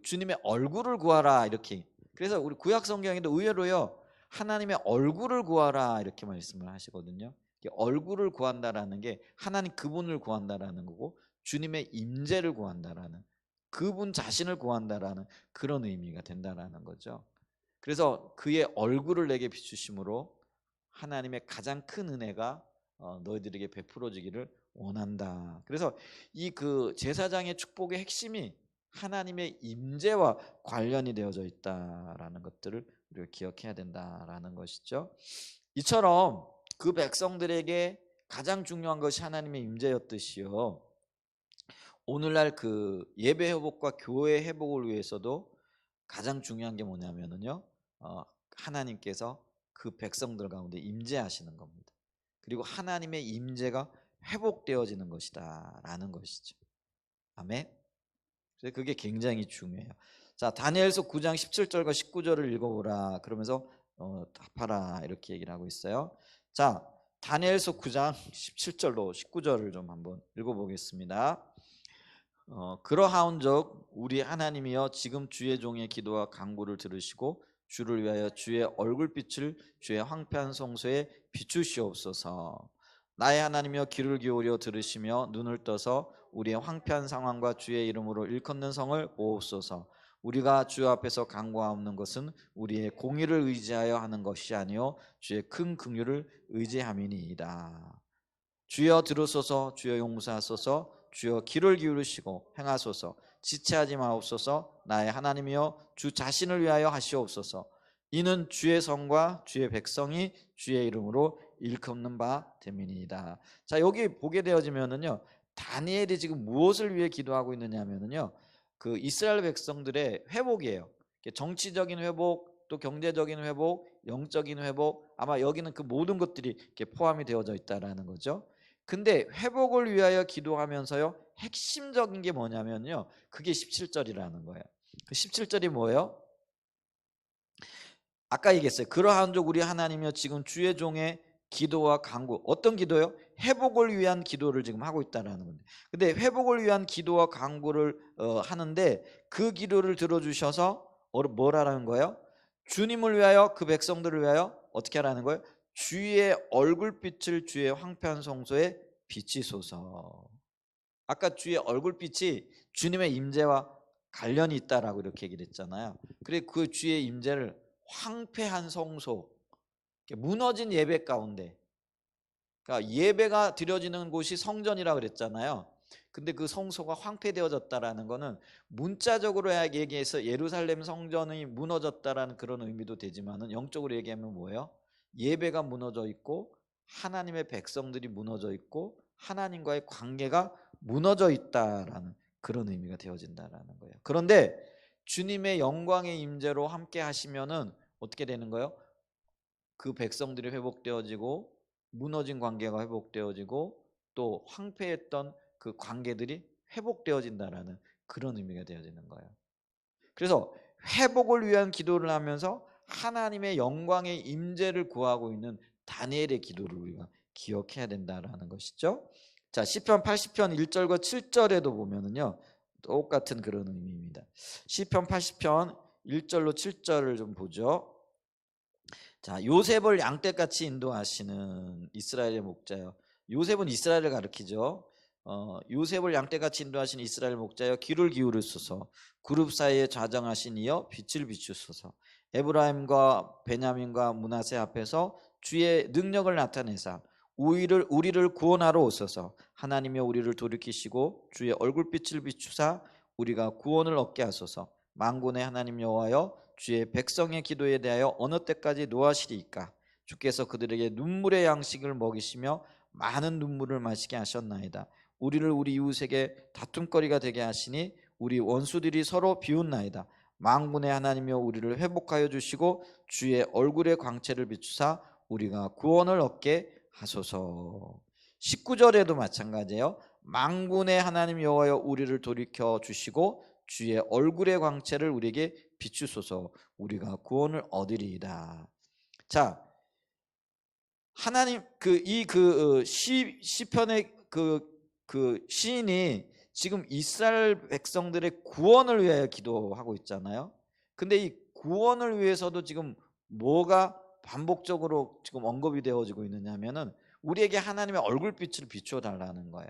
주님의 얼굴을 구하라 이렇게. 그래서 우리 구약 성경에도 의외로요. 하나님의 얼굴을 구하라 이렇게 말씀을 하시거든요. 얼굴을 구한다라는 게 하나님 그분을 구한다라는 거고 주님의 임재를 구한다라는 그분 자신을 구한다라는 그런 의미가 된다라는 거죠. 그래서 그의 얼굴을 내게 비추심으로 하나님의 가장 큰 은혜가 너희들에게 베풀어지기를 원한다. 그래서 이 그 제사장의 축복의 핵심이 하나님의 임재와 관련이 되어져 있다라는 것들을 우리가 기억해야 된다라는 것이죠. 이처럼 그 백성들에게 가장 중요한 것이 하나님의 임재였듯이요. 오늘날 그 예배 회복과 교회 회복을 위해서도 가장 중요한 게 뭐냐면은요. 하나님께서 그 백성들 가운데 임재하시는 겁니다. 그리고 하나님의 임재가 회복되어지는 것이다라는 것이죠. 아멘. 그래서 그게 굉장히 중요해요. 자, 다니엘서 9장 17절과 19절을 읽어보라. 그러면서 답하라 이렇게 얘기를 하고 있어요. 자, 다니엘서 9장 17절로 19절을 좀 한번 읽어보겠습니다. 그러하온즉 우리 하나님이여 지금 주의 종의 기도와 간구를 들으시고 주를 위하여 주의 얼굴빛을 주의 황폐한 성소에 비추시옵소서. 나의 하나님이여 귀를 기울여 들으시며 눈을 떠서 우리의 황폐한 상황과 주의 이름으로 일컫는 성을 보옵소서. 우리가 주 앞에서 간구하옵는 것은 우리의 공의를 의지하여 하는 것이 아니요 주의 큰 긍휼을 의지함이니이다. 주여 들으소서. 주여 용서하소서. 주여 귀를 기울이시고 행하소서. 지체하지 마옵소서. 나의 하나님이여 주 자신을 위하여 하시옵소서. 이는 주의 성과 주의 백성이 주의 이름으로 일컫는 바 됨이니이다. 자, 여기 보게 되어지면은요. 다니엘이 지금 무엇을 위해 기도하고 있느냐면은요. 그 이스라엘 백성들의 회복이에요. 정치적인 회복, 또 경제적인 회복, 영적인 회복, 아마 여기는 그 모든 것들이 이렇게 포함이 되어져 있다라는 거죠. 근데 회복을 위하여 기도하면서요. 핵심적인 게 뭐냐면요. 그게 17절이라는 거예요. 그 17절이 뭐예요? 아까 얘기했어요. 그러한즉 우리 하나님이여 지금 주의 종의 기도와 간구. 어떤 기도요? 회복을 위한 기도를 지금 하고 있다는 건데. 근데 회복을 위한 기도와 간구를 하는데 그 기도를 들어주셔서 뭐라는 거예요? 주님을 위하여 그 백성들을 위하여 어떻게 하라는 거예요? 주의 얼굴빛을 주의 황폐한 성소에 비치소서. 아까 주의 얼굴빛이 주님의 임재와 관련이 있다라고 이렇게 얘기를 했잖아요. 그래 그 주의 임재를 황폐한 성소, 무너진 예배 가운데, 그러니까 예배가 드려지는 곳이 성전이라고 그랬잖아요. 근데 그 성소가 황폐되어졌다라는 거는 문자적으로 얘기해서 예루살렘 성전이 무너졌다라는 그런 의미도 되지만은 영적으로 얘기하면 뭐예요? 예배가 무너져 있고 하나님의 백성들이 무너져 있고 하나님과의 관계가 무너져 있다라는 그런 의미가 되어진다라는 거예요. 그런데 주님의 영광의 임재로 함께 하시면은 어떻게 되는 거예요? 그 백성들이 회복되어지고 무너진 관계가 회복되어지고 또 황폐했던 그 관계들이 회복되어진다라는 그런 의미가 되어지는 거예요. 그래서 회복을 위한 기도를 하면서 하나님의 영광의 임재를 구하고 있는 다니엘의 기도를 우리가 기억해야 된다라는 것이죠. 자, 시편 80편 1절과 7절에도 보면은요. 똑같은 그런 의미입니다. 시편 80편 1절로 7절을 좀 보죠. 자, 요셉을 양떼같이 인도하시는 이스라엘의 목자여. 요셉은 이스라엘을 가리키죠. 요셉을 양떼같이 인도하시는 이스라엘 목자여, 귀를 기울이소서. 그룹 사이에 좌정하신 이여 빛을 비추소서. 에브라임과 베냐민과 므낫세 앞에서 주의 능력을 나타내사 우리를 구원하러 오소서. 하나님여 우리를 돌이키시고 주의 얼굴빛을 비추사 우리가 구원을 얻게 하소서. 만군의 하나님 여호와여, 주의 백성의 기도에 대하여 어느 때까지 노하시리이까? 주께서 그들에게 눈물의 양식을 먹이시며 많은 눈물을 마시게 하셨나이다. 우리를 우리 이웃에게 다툼거리가 되게 하시니 우리 원수들이 서로 비웃나이다. 만군의 하나님이여 우리를 회복하여 주시고 주의 얼굴의 광채를 비추사 우리가 구원을 얻게 하소서. 19절에도 마찬가지예요. 만군의 하나님 여호와여 우리를 돌이켜 주시고 주의 얼굴의 광채를 우리에게 비추소서. 우리가 구원을 얻으리이다. 자, 하나님 시편의 그 시인이 지금 이스라엘 백성들의 구원을 위하여 기도하고 있잖아요. 근데 이 구원을 위해서도 지금 뭐가 반복적으로 지금 언급이 되어지고 있느냐면은 우리에게 하나님의 얼굴빛을 비추어 달라는 거예요.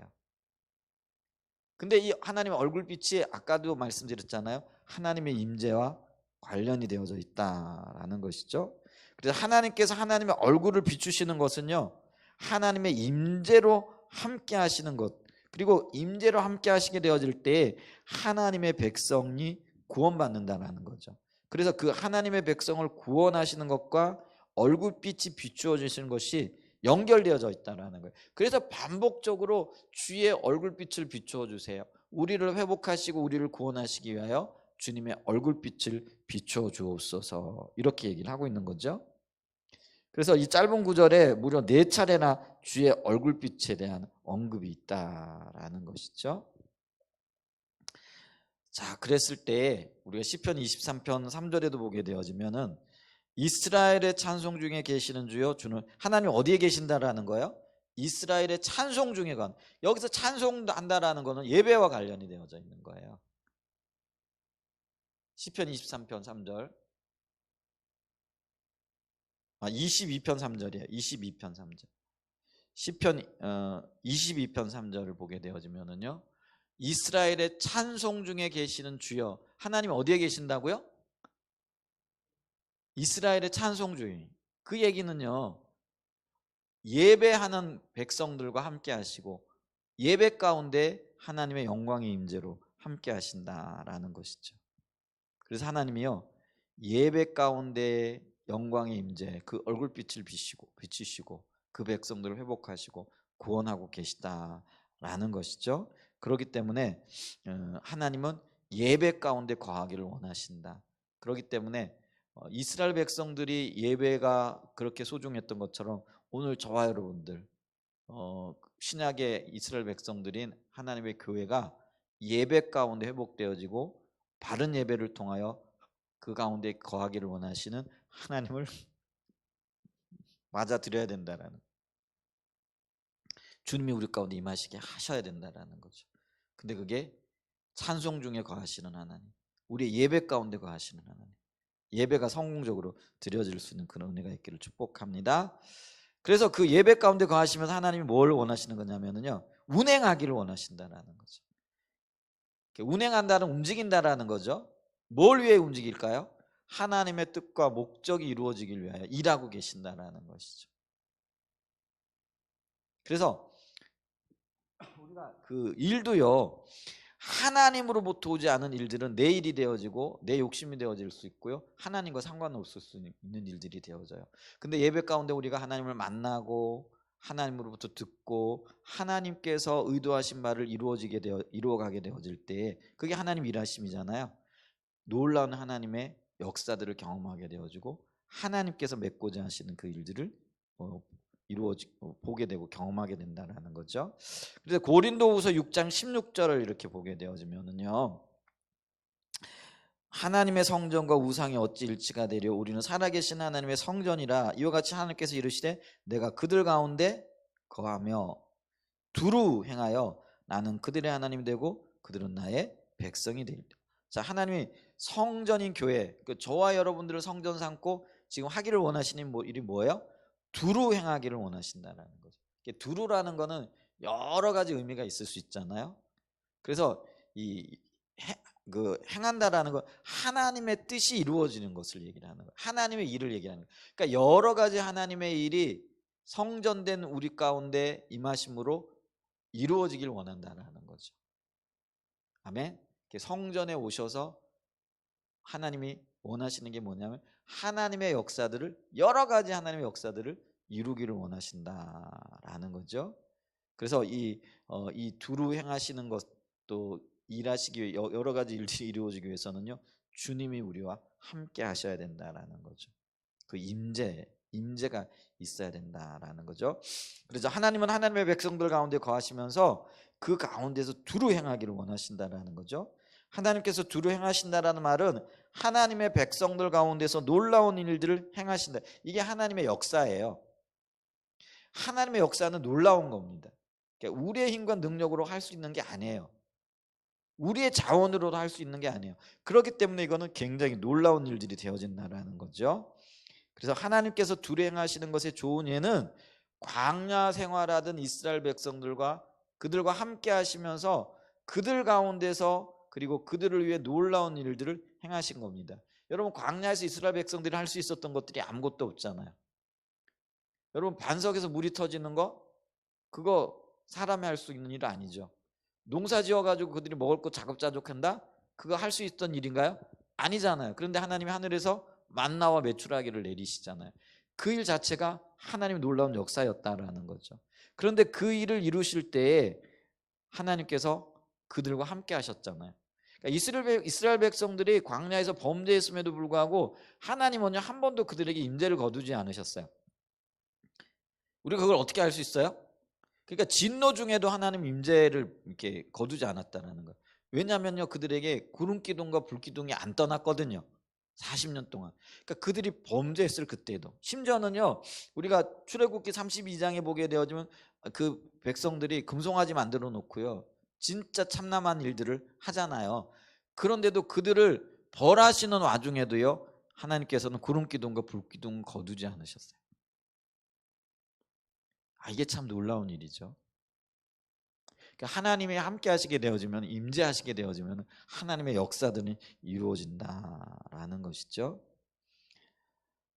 근데 이 하나님의 얼굴빛이 아까도 말씀드렸잖아요. 하나님의 임재와 관련이 되어져 있다라는 것이죠. 그래서 하나님께서 하나님의 얼굴을 비추시는 것은요, 하나님의 임재로 함께 하시는 것, 그리고 임재로 함께 하시게 되어질 때 하나님의 백성이 구원받는다는 거죠. 그래서 그 하나님의 백성을 구원하시는 것과 얼굴빛이 비추어 주시는 것이 연결되어져 있다는 거예요. 그래서 반복적으로 주의 얼굴빛을 비추어 주세요. 우리를 회복하시고 우리를 구원하시기 위하여 주님의 얼굴빛을 비추어 주옵소서, 이렇게 얘기를 하고 있는 거죠. 그래서 이 짧은 구절에 무려 4차례나 주의 얼굴빛에 대한 언급이 있다라는 것이죠. 자, 그랬을 때 우리가 시편 23편 3절에도 보게 되어지면은 이스라엘의 찬송 중에 계시는 주여, 주는 하나님 어디에 계신다라는 거예요? 이스라엘의 찬송 중에 관. 여기서 찬송한다라는 거는 예배와 관련이 되어져 있는 거예요. 시편 23편 3절. 22편 3절이에요. 22편 3절. 시편 22편 3절을 보게 되어지면은요. 이스라엘의 찬송 중에 계시는 주여. 하나님 어디에 계신다고요? 이스라엘의 찬송 중에. 그 얘기는요. 예배하는 백성들과 함께 하시고 예배 가운데 하나님의 영광의 임재로 함께 하신다라는 것이죠. 그래서 하나님이요, 예배 가운데 영광의 임재, 그 얼굴빛을 비추시고 그 백성들을 회복하시고 구원하고 계시다라는 것이죠. 그렇기 때문에 하나님은 예배 가운데 거하기를 원하신다. 그렇기 때문에 이스라엘 백성들이 예배가 그렇게 소중했던 것처럼 오늘 저와 여러분들 신약의 이스라엘 백성들인 하나님의 교회가 예배 가운데 회복되어지고 바른 예배를 통하여 그 가운데 거하기를 원하시는 하나님을 맞아들여야 된다라는, 주님이 우리 가운데 임하시게 하셔야 된다라는 거죠. 근데 그게 찬송 중에 거하시는 하나님, 우리의 예배 가운데 거하시는 하나님, 예배가 성공적으로 드려질 수 있는 그런 은혜가 있기를 축복합니다. 그래서 그 예배 가운데 거하시면서 하나님이 뭘 원하시는 거냐면요, 운행하기를 원하신다라는 거죠. 운행한다는 움직인다라는 거죠. 뭘 위해 움직일까요? 하나님의 뜻과 목적이 이루어지길 위하여 일하고 계신다라는 것이죠. 그래서 우리가 그 일도요, 하나님으로부터 오지 않은 일들은 내 일이 되어지고 내 욕심이 되어질 수 있고요, 하나님과 상관없을 수 있는 일들이 되어져요. 근데 예배 가운데 우리가 하나님을 만나고 하나님으로부터 듣고 하나님께서 의도하신 말을 이루어가게 되어질 때, 그게 하나님 일하심이잖아요. 놀라운 하나님의 역사들을 경험하게 되어지고 하나님께서 맺고자 하시는 그 일들을 보게 되고 경험하게 된다는 거죠. 그래서 고린도후서 6장 16절을 이렇게 보게 되어지면은요, 하나님의 성전과 우상이 어찌 일치가 되려, 우리는 살아계신 하나님의 성전이라. 이와 같이 하나님께서 이르시되 내가 그들 가운데 거하며 두루 행하여 나는 그들의 하나님이 되고 그들은 나의 백성이 되리라. 자, 하나님이 성전인 교회, 저와 여러분들을 성전 삼고 지금 하기를 원하시는 일이 뭐예요? 두루 행하기를 원하신다는 거죠. 두루라는 거는 여러 가지 의미가 있을 수 있잖아요. 그래서 행한다라는 건 하나님의 뜻이 이루어지는 것을 얘기를 하는 거예요. 하나님의 일을 얘기하는 거예요. 그러니까 여러 가지 하나님의 일이 성전된 우리 가운데 임하심으로 이루어지길 원한다는 거죠. 아멘. 성전에 오셔서 하나님이 원하시는 게 뭐냐면 하나님의 역사들을, 여러 가지 하나님의 역사들을 이루기를 원하신다라는 거죠. 그래서 이 두루 행하시는 것도 일하시기 위해, 여러 가지 일들이 이루어지기 위해서는요, 주님이 우리와 함께 하셔야 된다라는 거죠. 그 임재가 있어야 된다라는 거죠. 그래서 하나님은 하나님의 백성들 가운데 거하시면서 그 가운데서 두루 행하기를 원하신다라는 거죠. 하나님께서 두루 행하신다라는 말은 하나님의 백성들 가운데서 놀라운 일들을 행하신다. 이게 하나님의 역사예요. 하나님의 역사는 놀라운 겁니다. 그러니까 우리의 힘과 능력으로 할 수 있는 게 아니에요. 우리의 자원으로도 할 수 있는 게 아니에요. 그렇기 때문에 이거는 굉장히 놀라운 일들이 되어진다라는 거죠. 그래서 하나님께서 두루 행하시는 것의 좋은 예는 광야 생활하던 이스라엘 백성들과 그들과 함께 하시면서 그들 가운데서, 그리고 그들을 위해 놀라운 일들을 행하신 겁니다. 여러분, 광야에서 이스라엘 백성들이 할 수 있었던 것들이 아무것도 없잖아요. 여러분, 반석에서 물이 터지는 거, 그거 사람이 할 수 있는 일 아니죠. 농사 지어가지고 그들이 먹을 거 자급자족한다? 그거 할 수 있던 일인가요? 아니잖아요. 그런데 하나님이 하늘에서 만나와 메추라기를 내리시잖아요. 그 일 자체가 하나님의 놀라운 역사였다라는 거죠. 그런데 그 일을 이루실 때에 하나님께서 그들과 함께 하셨잖아요. 그러니까 이스라엘 백성들이 광야에서 범죄했음에도 불구하고 하나님은요, 한 번도 그들에게 임재를 거두지 않으셨어요. 우리가 그걸 어떻게 알 수 있어요? 그러니까 진노 중에도 하나님 임재를 이렇게 거두지 않았다는 거예요. 왜냐하면요, 그들에게 구름 기둥과 불 기둥이 안 떠났거든요. 40년 동안. 그러니까 그들이 범죄했을 그때도. 심지어는요, 우리가 출애굽기 32장에 보게 되어지면 그 백성들이 금송아지 만들어 놓고요, 진짜 참남한 일들을 하잖아요. 그런데도 그들을 벌하시는 와중에도요, 하나님께서는 구름 기둥과 불 기둥 거두지 않으셨어요. 이게 참 놀라운 일이죠. 그러니까 하나님이 함께 하시게 되어지면, 임재하시게 되어지면 하나님의 역사들이 이루어진다라는 것이죠.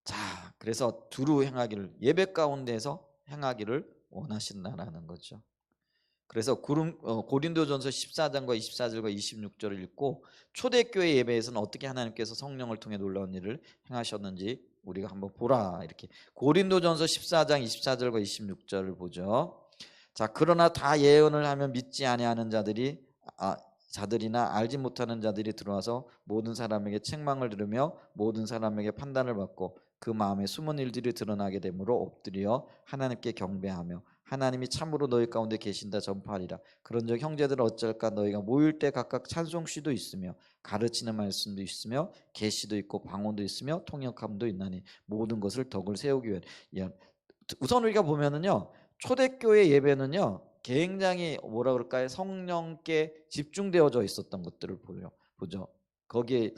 자, 그래서 두루 행하기를, 예배 가운데서 행하기를 원하신다라는 거죠. 그래서 고린도전서 14장과 24절과 26절을 읽고 초대교회 예배에서는 어떻게 하나님께서 성령을 통해 놀라운 일을 행하셨는지 우리가 한번 보라, 이렇게. 고린도전서 14장 24절과 26절을 보죠. 자, 그러나 다 예언을 하면 믿지 아니하는 자들이나 알지 못하는 자들이 들어와서 모든 사람에게 책망을 들으며 모든 사람에게 판단을 받고 그 마음에 숨은 일들이 드러나게 되므로 엎드려 하나님께 경배하며 하나님이 참으로 너희 가운데 계신다 전파하리라. 그런즉 형제들 어쩔까, 너희가 모일 때 각각 찬송시도 있으며 가르치는 말씀도 있으며 계시도 있고 방언도 있으며 통역함도 있나니 모든 것을 덕을 세우기 위해. 우선 우리가 보면은요, 초대교회 예배는요, 굉장히 뭐라 그럴까요? 성령께 집중되어져 있었던 것들을 보죠. 거기에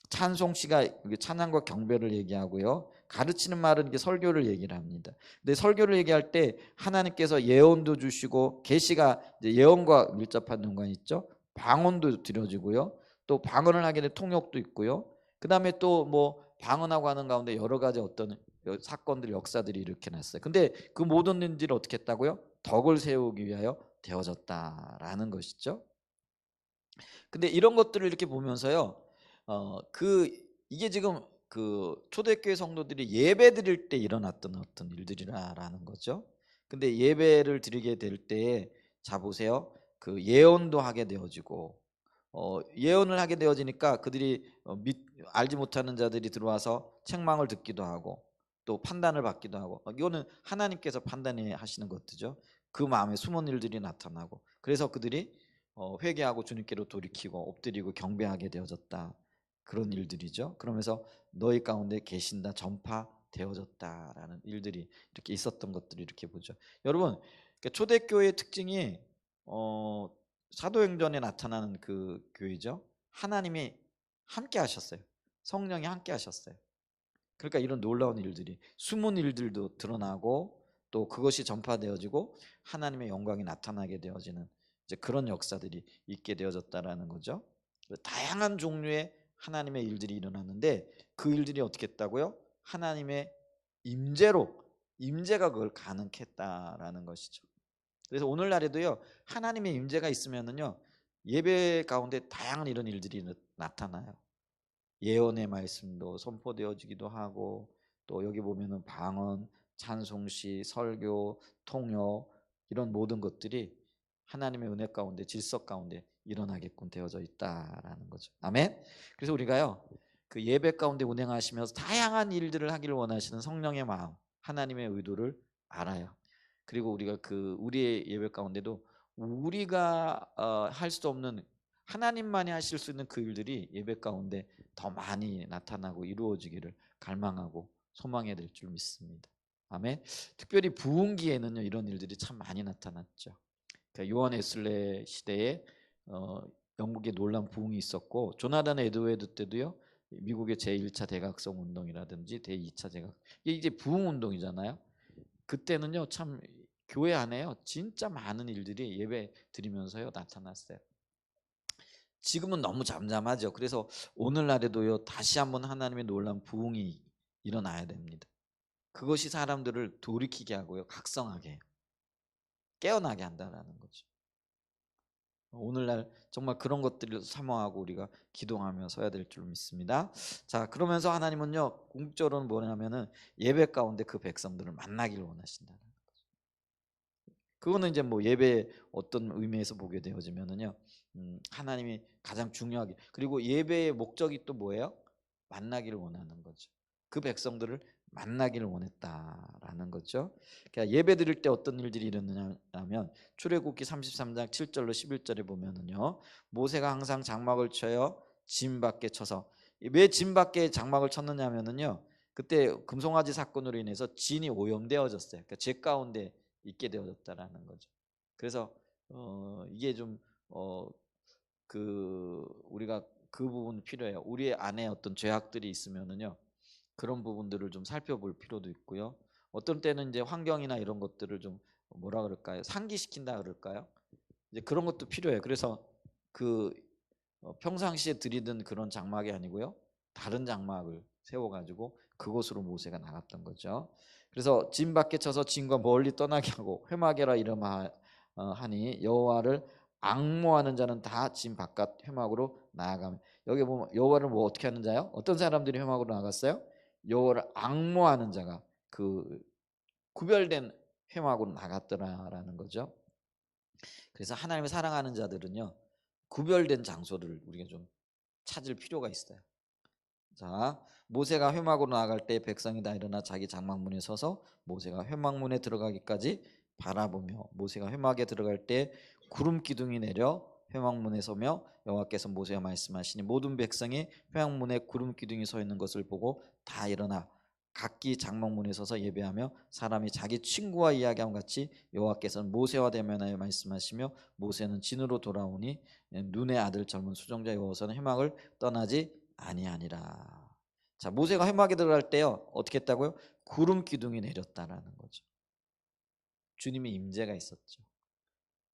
찬송시가 찬양과 경배를 얘기하고요, 가르치는 말은 이게 설교를 얘기를 합니다. 근데 설교를 얘기할 때 하나님께서 예언도 주시고, 계시가 예언과 밀접한 연관이 있죠. 방언도 드려지고요, 또 방언을 하게 된 통역도 있고요. 그 다음에 또 뭐 방언하고 하는 가운데 여러 가지 어떤 사건들, 역사들이 일으켜났어요. 근데 그 모든 일들을 어떻게 했다고요? 덕을 세우기 위하여 되어졌다라는 것이죠. 근데 이런 것들을 이렇게 보면서요, 이게 지금 그 초대교회 성도들이 예배 드릴 때 일어났던 어떤 일들이라는 거죠. 근데 예배를 드리게 될 때에, 자 보세요, 그 예언도 하게 되어지고, 예언을 하게 되어지니까 그들이 알지 못하는 자들이 들어와서 책망을 듣기도 하고 또 판단을 받기도 하고, 이거는 하나님께서 판단해 하시는 것들이죠. 그 마음에 숨은 일들이 나타나고, 그래서 그들이 회개하고 주님께로 돌이키고 엎드리고 경배하게 되어졌다, 그런 일들이죠. 그러면서 너희 가운데 계신다 전파되어졌다라는 일들이 이렇게 있었던 것들을 이렇게 보죠. 여러분, 그러니까 초대교회의 특징이 사도행전에 나타나는 그 교회죠. 하나님이 함께 하셨어요. 성령이 함께 하셨어요. 그러니까 이런 놀라운 일들이, 숨은 일들도 드러나고 또 그것이 전파되어지고 하나님의 영광이 나타나게 되어지는 이제 그런 역사들이 있게 되어졌다라는 거죠. 다양한 종류의 하나님의 일들이 일어났는데, 그 일들이 어떻게 했다고요? 하나님의 임재가 그걸 가능케 했다라는 것이죠. 그래서 오늘날에도요, 하나님의 임재가 있으면은요, 예배 가운데 다양한 이런 일들이 나타나요. 예언의 말씀도 선포되어지기도 하고, 또 여기 보면은 방언, 찬송시, 설교, 통역, 이런 모든 것들이 하나님의 은혜 가운데, 질서 가운데 일어나게끔 되어져 있다라는 거죠. 아멘. 그래서 우리가요, 그 예배 가운데 운행하시면서 다양한 일들을 하기를 원하시는 성령의 마음, 하나님의 의도를 알아요. 그리고 우리가 그 우리의 예배 가운데도 우리가 할 수 없는, 하나님만이 하실 수 있는 그 일들이 예배 가운데 더 많이 나타나고 이루어지기를 갈망하고 소망해야 될 줄 믿습니다. 아멘. 특별히 부흥기에는요, 이런 일들이 참 많이 나타났죠. 그러니까 요한 웨슬레 시대에 영국에 놀라운 부흥이 있었고, 조나단 에드워드 때도요, 미국의 제1차 대각성 운동이라든지 제2차 대각, 이게 이제 부흥 운동이잖아요. 그때는요, 참 교회 안에요, 진짜 많은 일들이 예배 드리면서요 나타났어요. 지금은 너무 잠잠하죠. 그래서 오늘날에도요, 다시 한번 하나님의 놀라운 부흥이 일어나야 됩니다. 그것이 사람들을 돌이키게 하고요, 각성하게 해요. 깨어나게 한다라는 거죠. 오늘날 정말 그런 것들을 사모하고 우리가 기도하며 서야 될 줄 믿습니다. 자, 그러면서 하나님은요, 궁극적으로는 뭐냐면은 예배 가운데 그 백성들을 만나기를 원하신다는 거죠. 그거는 이제 뭐 예배 어떤 의미에서 보게 되어지면은요, 하나님이 가장 중요하게, 그리고 예배의 목적이 또 뭐예요? 만나기를 원하는 거죠. 그 백성들을 만나기를 원했다라는 거죠. 그러니까 예배 드릴 때 어떤 일들이 일어나냐면, 출애굽기 33장 7절로 11절에 보면은요, 모세가 항상 장막을 쳐요 짐 밖에 쳐서, 왜 짐 밖에 장막을 쳤느냐면은요, 그때 금송아지 사건으로 인해서 진이 오염되어졌어요. 그러니까 죄 가운데 있게 되어졌다라는 거죠. 그래서 이게 좀 우리가 그 부분 필요해요. 우리 안에 어떤 죄악들이 있으면은요, 그런 부분들을 좀 살펴볼 필요도 있고요. 어떤 때는 이제 환경이나 이런 것들을 좀 뭐라 그럴까요? 상기시킨다 그럴까요? 이제 그런 것도 필요해요. 그래서 그 평상시에 드리던 그런 장막이 아니고요, 다른 장막을 세워가지고 그곳으로 모세가 나갔던 거죠. 그래서 짐 밖에 쳐서 짐과 멀리 떠나게 하고 회막에라 이름하니 여호와를 앙모하는 자는 다 짐 바깥 회막으로 나아가면, 여기 보면 여호와를 뭐 어떻게 하는 자요? 어떤 사람들이 회막으로 나갔어요? 여호와를 앙모하는 자가 그 구별된 회막으로 나갔더라라는 거죠. 그래서 하나님을 사랑하는 자들은요, 구별된 장소를 우리가 좀 찾을 필요가 있어요. 자, 모세가 회막으로 나갈 때 백성이 다 일어나 자기 장막문에 서서 모세가 회막문에 들어가기까지 바라보며, 모세가 회막에 들어갈 때 구름 기둥이 내려 회막문에 서며 여호와께서 모세와 말씀하시니 모든 백성이 회막문에 구름 기둥이 서 있는 것을 보고 다 일어나 각기 장막문에 서서 예배하며 사람이 자기 친구와 이야기함 같이 여호와께서는 모세와 대면하여 말씀하시며 모세는 진으로 돌아오니 눈의 아들 젊은 수종자 여호와는 회막을 떠나지 아니하니라. 자, 모세가 회막에 들어갈 때요, 어떻게 했다고요? 구름 기둥이 내렸다라는 거죠. 주님의 임재가 있었죠.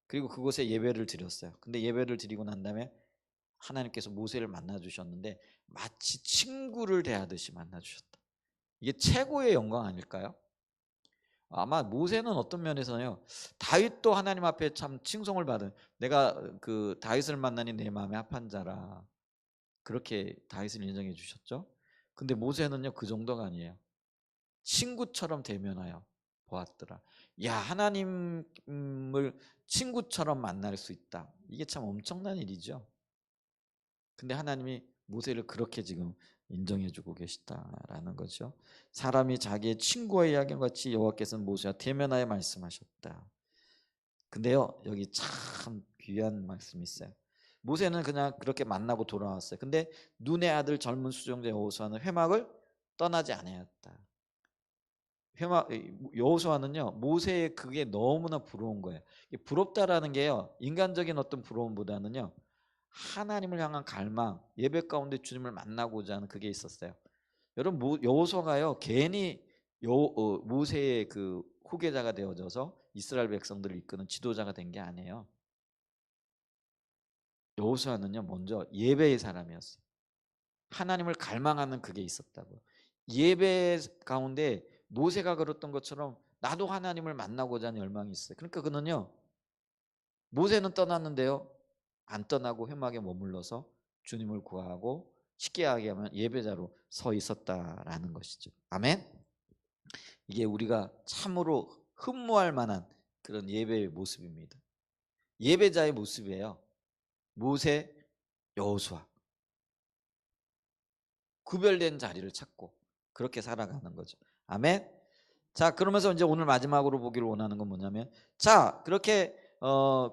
그리고 그곳에 예배를 드렸어요. 근데 예배를 드리고 난 다음에 하나님께서 모세를 만나 주셨는데 마치 친구를 대하듯이 만나 주셨다. 이게 최고의 영광 아닐까요? 아마 모세는 어떤 면에서는요, 다윗도 하나님 앞에 참 칭송을 받은, 내가 그 다윗을 만나니 내 마음에 합한 자라, 그렇게 다윗을 인정해 주셨죠. 근데 모세는요 그 정도가 아니에요. 친구처럼 대면하여 보았더라. 야, 하나님을 친구처럼 만날 수 있다. 이게 참 엄청난 일이죠. 근데 하나님이 모세를 그렇게 지금 인정해주고 계시다라는 거죠. 사람이 자기의 친구와 이야기한 같이 여호와께서는 모세와 대면하여 말씀하셨다. 근데요, 여기 참 귀한 말씀이 있어요. 모세는 그냥 그렇게 만나고 돌아왔어요. 근데 눈의 아들 젊은 수종자 여호수아는 회막을 떠나지 아니하였다. 여호수아는요 모세의 그게 너무나 부러운 거예요. 부럽다라는 게요 인간적인 어떤 부러움보다는요 하나님을 향한 갈망, 예배 가운데 주님을 만나고자 하는 그게 있었어요. 여러분 여호수아가요 괜히 모세의 그 후계자가 되어져서 이스라엘 백성들을 이끄는 지도자가 된 게 아니에요. 여호수아는요 먼저 예배의 사람이었어요. 하나님을 갈망하는 그게 있었다고요. 예배 가운데 모세가 그랬던 것처럼 나도 하나님을 만나고자 하는 열망이 있어요. 그러니까 그는요 모세는 떠났는데요 안 떠나고 회막에 머물러서 주님을 구하고 쉽게 하면 예배자로 서 있었다라는 것이죠. 아멘. 이게 우리가 참으로 흠모할 만한 그런 예배의 모습입니다. 예배자의 모습이에요. 모세, 여호수아 구별된 자리를 찾고 그렇게 살아가는 거죠. 아멘. 자, 그러면서 이제 오늘 마지막으로 보기를 원하는 건 뭐냐면, 자, 그렇게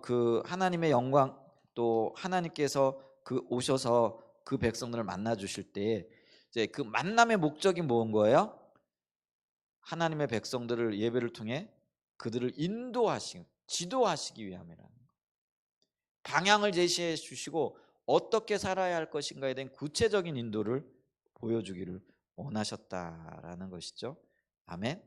그 하나님의 영광, 또 하나님께서 그 오셔서 그 백성들을 만나 주실 때 이제 그 만남의 목적이 뭔 거예요? 하나님의 백성들을 예배를 통해 그들을 인도하시고 지도하시기 위함이라는 거예요. 방향을 제시해 주시고 어떻게 살아야 할 것인가에 대한 구체적인 인도를 보여주기를 원하셨다라는 것이죠. 아멘.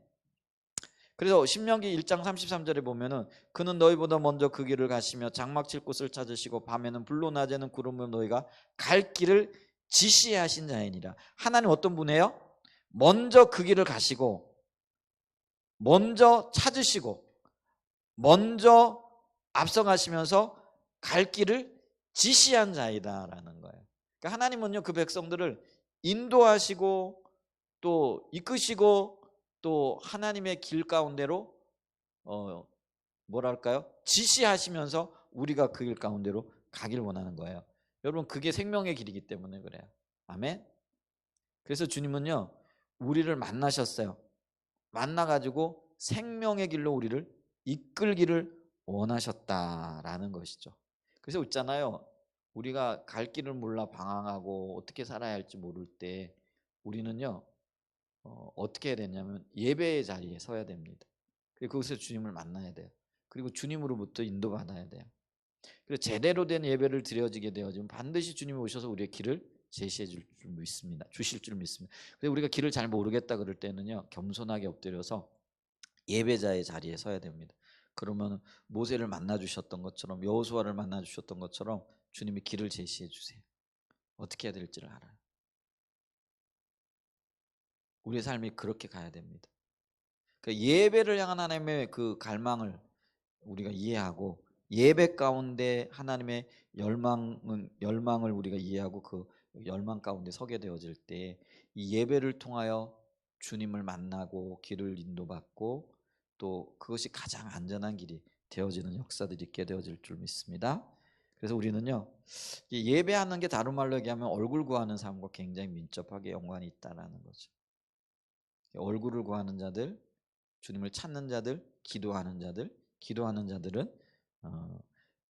그래서 신명기 1장 33절에 보면은 그는 너희보다 먼저 그 길을 가시며 장막 칠 곳을 찾으시고 밤에는 불로 낮에는 구름으로 너희가 갈 길을 지시하신 자이니라. 하나님 어떤 분이에요? 먼저 그 길을 가시고 먼저 찾으시고 먼저 앞서가시면서 갈 길을 지시한 자이다라는 거예요. 그러니까 하나님은요 그 백성들을 인도하시고 또 이끄시고 또 하나님의 길 가운데로 뭐랄까요? 지시하시면서 우리가 그 길 가운데로 가길 원하는 거예요. 여러분 그게 생명의 길이기 때문에 그래요. 아멘. 그래서 주님은요 우리를 만나셨어요. 만나가지고 생명의 길로 우리를 이끌기를 원하셨다라는 것이죠. 그래서 있잖아요. 우리가 갈 길을 몰라 방황하고 어떻게 살아야 할지 모를 때 우리는요 어떻게 해야 되냐면 예배의 자리에 서야 됩니다. 그리고 거기서 주님을 만나야 돼요. 그리고 주님으로부터 인도받아야 돼요. 그래서 제대로 된 예배를 드려지게 되어지면 반드시 주님이 오셔서 우리의 길을 제시해 줄 믿습니다. 주실 줄 믿습니다. 그래서 우리가 길을 잘 모르겠다 그럴 때는요 겸손하게 엎드려서 예배자의 자리에 서야 됩니다. 그러면 모세를 만나 주셨던 것처럼 여호수아를 만나 주셨던 것처럼 주님이 길을 제시해 주세요. 어떻게 해야 될지를 알아요. 우리의 삶이 그렇게 가야 됩니다. 그러니까 예배를 향한 하나님의 그 갈망을 우리가 이해하고 예배 가운데 하나님의 열망을 우리가 이해하고 그 열망 가운데 서게 되어질 때 이 예배를 통하여 주님을 만나고 길을 인도받고 또 그것이 가장 안전한 길이 되어지는 역사들이 있게 되어질 줄 믿습니다. 그래서 우리는요 예배하는 게 다른 말로 얘기하면 얼굴 구하는 삶과 굉장히 민첩하게 연관이 있다라는 거죠. 얼굴을 구하는 자들, 주님을 찾는 자들, 기도하는 자들은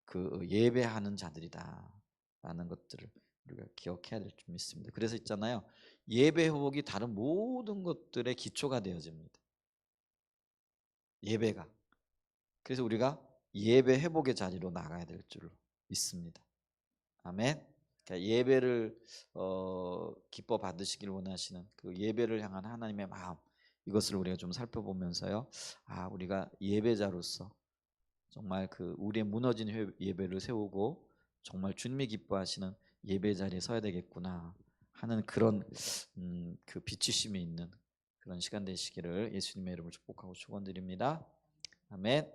그 예배하는 자들이다라는 것들을 우리가 기억해야 될 줄 믿습니다. 그래서 있잖아요. 예배 회복이 다른 모든 것들의 기초가 되어집니다. 예배가. 그래서 우리가 예배 회복의 자리로 나가야 될 줄 믿습니다. 아멘. 그러니까 예배를 기뻐 받으시길 원하시는 그 예배를 향한 하나님의 마음 이것을 우리가 좀 살펴보면서요. 아, 우리가 예배자로서 정말 그 우리의 무너진 예배를 세우고 정말 주님이 기뻐하시는 예배 자리에 서야 되겠구나 하는 그런 그 비추심이 있는 그런 시간 되시기를 예수님의 이름으로 축복하고 축원드립니다. 아멘.